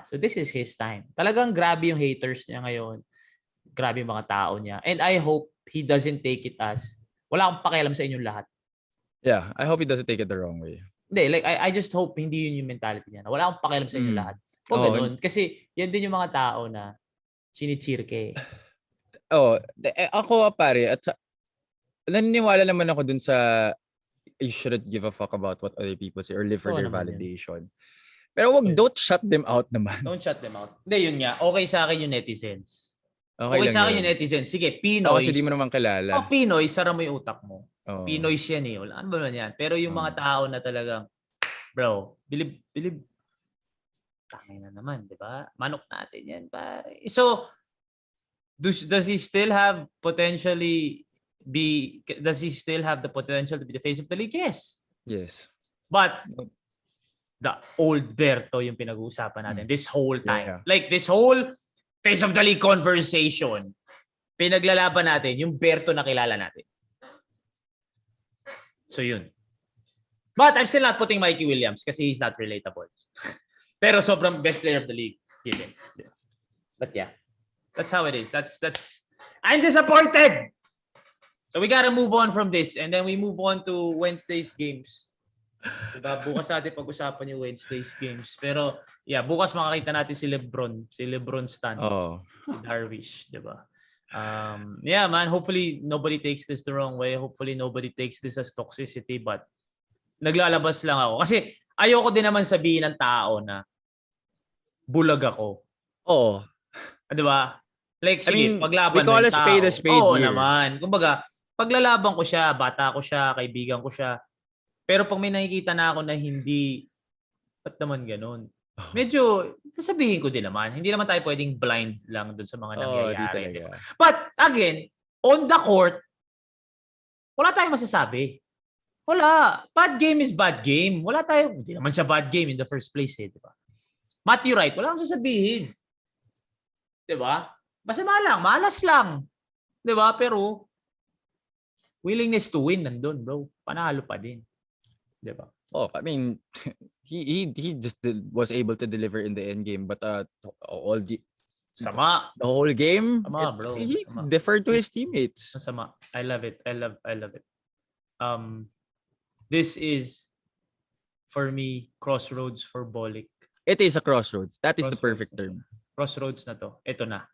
[SPEAKER 3] So, this is his time. Talagang grabe yung haters niya ngayon. Grabe yung mga tao niya. And I hope he doesn't take it as, wala akong pakialam sa inyong lahat.
[SPEAKER 1] Yeah, I hope he doesn't take it the wrong way.
[SPEAKER 3] Hindi, like, I just hope hindi yun yung mentality niya. Wala akong pakialam sa inyo lahat. Huwag ganun. Kasi yan din yung mga tao na chinichirke.
[SPEAKER 1] Ako pare, at naniniwala naman ako dun sa you shouldn't give a fuck about what other people say or live for their validation. Pero don't shut them out naman.
[SPEAKER 3] Don't shut them out. Hindi, yun nga. Okay sa akin yung netizens.
[SPEAKER 1] Okay
[SPEAKER 3] sa akin
[SPEAKER 1] yun.
[SPEAKER 3] yung netizens. Sige, Pinoy.
[SPEAKER 1] Kasi di mo naman kilala.
[SPEAKER 3] Pinoy, sara mo yung utak mo.
[SPEAKER 1] Oh.
[SPEAKER 3] Pinoy yan eh. Wala ba naman yan? Pero yung mga tao na talagang, bro, bilib, tangin na naman, di ba? Manok natin yan, pare. So, does he still have does he still have the potential to be the face of the league? Yes.
[SPEAKER 1] Yes.
[SPEAKER 3] But, the old Berto yung pinag-uusapan natin this whole time.
[SPEAKER 1] Yeah.
[SPEAKER 3] Like, this whole face of the league conversation, pinaglalaban natin yung Berto na kilala natin. So, yun. But I'm still not putting Mikey Williams kasi he's not relatable. Pero sobrang best player of the league. Given. But yeah. That's how it is. That's I'm disappointed! So we gotta move on from this and then we move on to Wednesday's games. Diba? Bukas natin pag-usapan yung Wednesday's games. Pero yeah, bukas makakita natin si LeBron Stan. Si Darvish, diba? Yeah, man, hopefully nobody takes this the wrong way. Hopefully nobody takes this as toxicity, but naglalabas lang ako. Kasi ayoko din naman sabihin ng tao na bulag ako.
[SPEAKER 1] Oo.
[SPEAKER 3] Diba? Like, sige, paglaban
[SPEAKER 1] we call
[SPEAKER 3] ng
[SPEAKER 1] a spade
[SPEAKER 3] tao.
[SPEAKER 1] a spade
[SPEAKER 3] Oo
[SPEAKER 1] here.
[SPEAKER 3] naman. Kumbaga, paglalaban ko siya, bata ko siya, kaibigan ko siya. Pero pag may nakikita na ako na hindi, ba't naman ganun? Medyo, sasabihin ko din naman. Hindi naman tayo pwedeng blind lang dun sa mga nangyayari. Diba? But, again, on the court, wala tayong masasabi. Wala. Bad game is bad game. Wala tayong, hindi naman siya bad game in the first place eh. Diba? Matthew Wright, wala akong sasabihin. Diba? Masama lang, malas lang. Diba? Pero, willingness to win nandun, bro. Panalo pa din. Diba?
[SPEAKER 1] Oh, I mean, he just was able to deliver in the end game, but all the whole game,
[SPEAKER 3] bro.
[SPEAKER 1] He deferred to his teammates.
[SPEAKER 3] Masama. I love it. I love it. This is for me crossroads for Bolick.
[SPEAKER 1] It is a crossroads. That is the perfect term.
[SPEAKER 3] Crossroads na to. Ito na.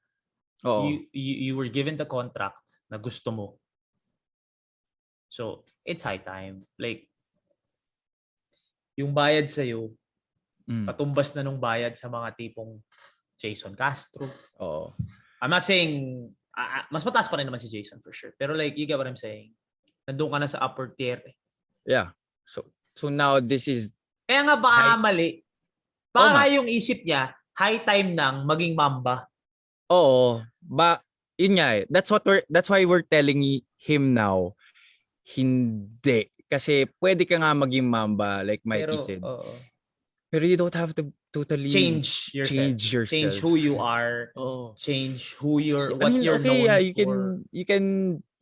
[SPEAKER 1] Oh.
[SPEAKER 3] You were given the contract na gusto mo. So, it's high time. Like, yung bayad sa'yo, katumbas na nung bayad sa mga tipong Jason Castro.
[SPEAKER 1] Oh.
[SPEAKER 3] I'm not saying, mas mataas pa rin naman si Jason for sure. Pero like, you get what I'm saying? Nandun ka na sa upper tier.
[SPEAKER 1] Yeah. So now this is...
[SPEAKER 3] Kaya nga baka mali. Baka yung isip niya, high time nang maging Mamba.
[SPEAKER 1] Oo. Yun nga eh. That's why we're telling him now, hindi. Kasi pwede ka nga maging Mamba, like Mikey said. Pero you don't have to totally
[SPEAKER 3] change yourself. Change who you are. Change what you're known for.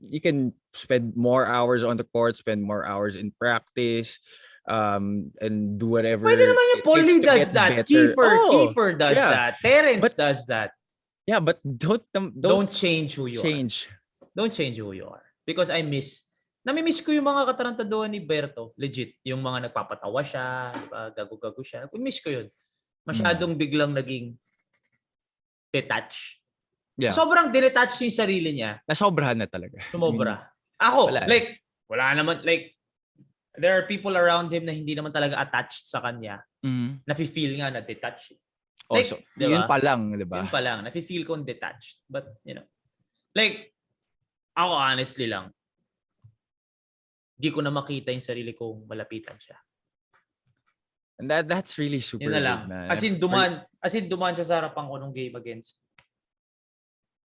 [SPEAKER 1] You can spend more hours on the court, spend more hours in practice, and do whatever.
[SPEAKER 3] Pwede naman yung Paulie does that. Kiefer does that. Terrence does that.
[SPEAKER 1] Yeah, but don't
[SPEAKER 3] change who you are. Don't change who you are. Because namimiss ko yung mga katarantaduhan ni Berto. Legit. Yung mga nagpapatawa siya, diba? Gago-gago siya. Miss ko yun. Masyadong biglang naging detach.
[SPEAKER 1] Yeah.
[SPEAKER 3] Sobrang dinetach yung sarili niya.
[SPEAKER 1] Nasobrahan na talaga.
[SPEAKER 3] Sumobra. Ako, wala naman, there are people around him na hindi naman talaga attached sa kanya. Nafe-feel nga na detached.
[SPEAKER 1] So, diba? Yun pa lang, diba?
[SPEAKER 3] Yun pa lang. Nafe-feel ko detached. But, ako honestly lang, di ko na makita yung sarili kong malapitan siya.
[SPEAKER 1] And that's really super
[SPEAKER 3] yun na lang.
[SPEAKER 1] good, man.
[SPEAKER 3] As in dumaan siya sa harapan ko nung game against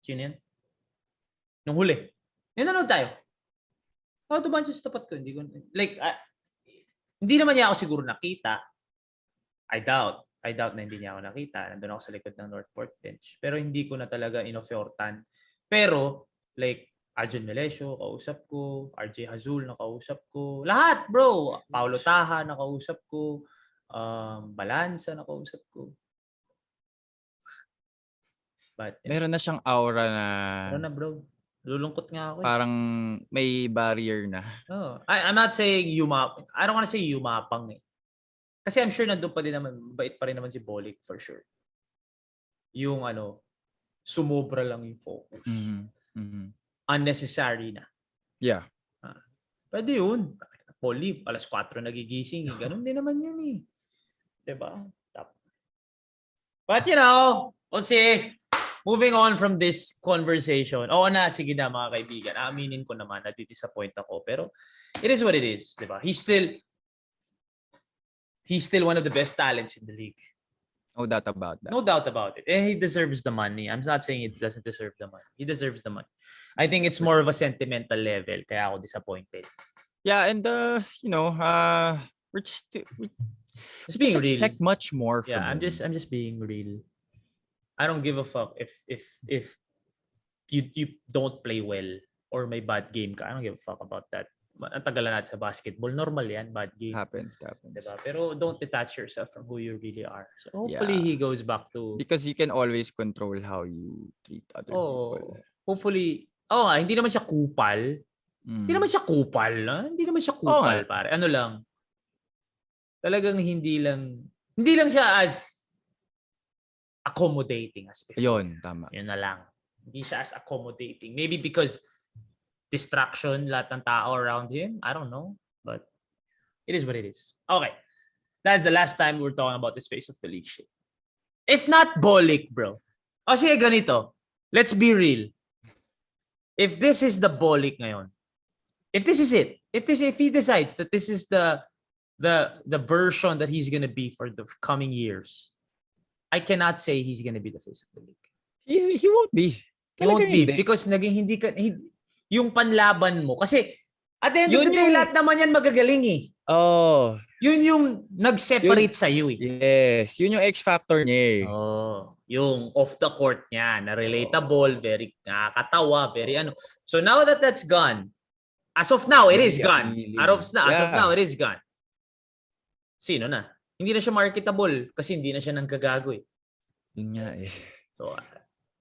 [SPEAKER 3] sino yun? Nung huli. Yun nanood tayo. Dumaan siya sa tapat ko. Hindi naman niya ako siguro nakita. I doubt na hindi niya ako nakita. Nandun ako sa likod ng Northport bench. Pero hindi ko na talaga inoffertan. Pero, Arjun Melesio, kausap ko. RJ Hazul, nakausap ko. Lahat, bro. Paulo Taha, nakausap ko. Balansa, nakausap ko. But,
[SPEAKER 1] meron na siyang aura na...
[SPEAKER 3] Meron na, bro. Lulungkot nga ako.
[SPEAKER 1] Parang may barrier na.
[SPEAKER 3] I'm not saying I don't want to say yumapang eh. Kasi I'm sure nandun pa din naman, bait pa rin naman si Bolik for sure. Yung sumobra lang yung focus. Unnecessary na.
[SPEAKER 1] Yeah.
[SPEAKER 3] Pwede yun. Paul leave, alas 4 nagigising. Ganun din naman yun eh. Diba? But we'll see. Moving on from this conversation. Oo na, sige na mga kaibigan. Aaminin ko naman, nati-disappoint ako. Pero it is what it is. Diba? He's still one of the best talents in the league.
[SPEAKER 1] No doubt about that.
[SPEAKER 3] No doubt about it. And he deserves the money. I'm not saying he doesn't deserve the money. He deserves the money. I think it's more of a sentimental level. Kaya ako disappointed.
[SPEAKER 1] Yeah, and we just
[SPEAKER 3] being real.
[SPEAKER 1] expect much more from
[SPEAKER 3] I'm
[SPEAKER 1] him.
[SPEAKER 3] just being real. I don't give a fuck if you don't play well or may bad game ka. I don't give a fuck about that. Ang tagal na natin sa basketball. Normal yan, bad game.
[SPEAKER 1] Happens.
[SPEAKER 3] Diba? Pero don't detach yourself from who you really are. So hopefully he goes back to...
[SPEAKER 1] Because you can always control how you treat other people.
[SPEAKER 3] Hopefully... hindi naman siya kupal. Hindi naman siya kupal. Hindi naman siya kupal, pare. Ano lang. Talagang hindi lang siya as accommodating as before.
[SPEAKER 1] Yun, tama.
[SPEAKER 3] Yun na lang. Hindi siya as accommodating. Maybe because distraction, lahat ng tao around him. I don't know. But it is what it is. Okay. That's the last time we're talking about this face of the league shit. If not Bolik, bro. Sige, ganito. Let's be real. If this is the Bolik ngayon, if this is it, if he decides that this is the version that he's gonna be for the coming years, I cannot say he's gonna be the face of the league.
[SPEAKER 1] He won't be.
[SPEAKER 3] He won't be because naging yung panlaban mo. Kasi at the end of the day, lahat naman yan magagaling eh.
[SPEAKER 1] Oh.
[SPEAKER 3] Yun yung nag-separate sa iyo eh.
[SPEAKER 1] Yes. Yun yung X factor niya eh.
[SPEAKER 3] Yung off the court niya, na relatable, very nakakatawa, very So now that that's gone, as of now, it is gone. As of now, it is gone. Sino na? Hindi na siya marketable kasi hindi na siya nanggagago eh.
[SPEAKER 1] Yun nga eh.
[SPEAKER 3] So,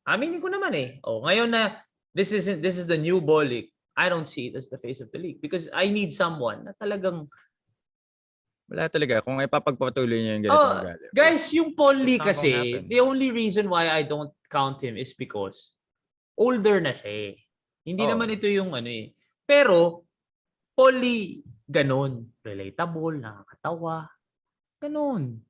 [SPEAKER 3] aminin ko naman eh. Ngayon na this is the new Bolik, I don't see it as the face of the league because I need someone na talagang
[SPEAKER 1] wala talaga. Kung ipapagpatuloy niya yung ganitong ugali.
[SPEAKER 3] Guys, yung Paul Lee kasi, the only reason why I don't count him is because older na siya eh. Hindi naman ito yung Pero, Paul Lee, ganun. Relatable, nakakatawa. Ganun.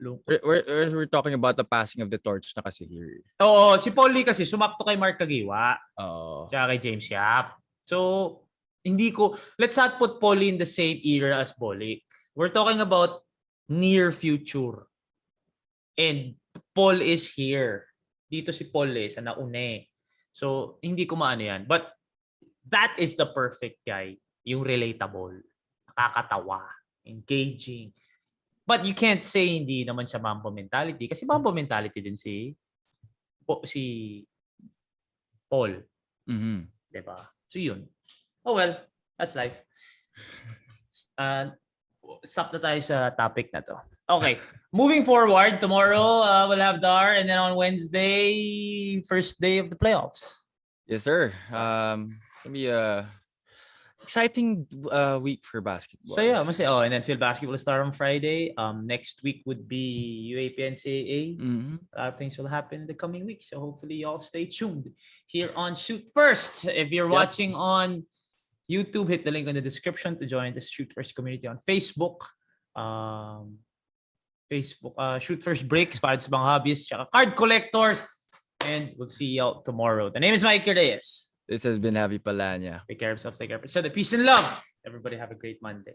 [SPEAKER 1] We're talking about the passing of the torch na kasi here.
[SPEAKER 3] Oo, si Paul Lee kasi sumakto kay Mark Kagiwa.
[SPEAKER 1] Oo.
[SPEAKER 3] Tsaka kay James Yap. So, let's not put Paul Lee in the same era as Bolik. We're talking about near future. And Paul is here. Dito si Paul sa naune. So, hindi ko maano yan. But that is the perfect guy. Yung relatable. Nakakatawa. Engaging. But you can't say hindi naman siya Mambo mentality. Kasi Mambo mentality din si Paul.
[SPEAKER 1] Mm-hmm.
[SPEAKER 3] Diba? So yun. Oh well, that's life. Stop na tayo sa topic na to. Okay. Moving forward, tomorrow we'll have DAR and then on Wednesday, first day of the playoffs.
[SPEAKER 1] Yes, sir. It's gonna be a exciting week for basketball.
[SPEAKER 3] So yeah, and then Phil basketball will start on Friday. Next week would be UAP NCAA.
[SPEAKER 1] Mm-hmm.
[SPEAKER 3] A lot of things will happen in the coming weeks. So hopefully y'all stay tuned here on Shoot First. If you're watching on YouTube, hit the link in the description to join the Shoot First community on Facebook. Shoot First Breaks para sa mga hobbies, tsaka card collectors. And we'll see y'all tomorrow. The name is Mikee Reyes.
[SPEAKER 1] This has been Javi Palanya.
[SPEAKER 3] Take care of yourself. Take care of each other. Peace and love. Everybody have a great Monday.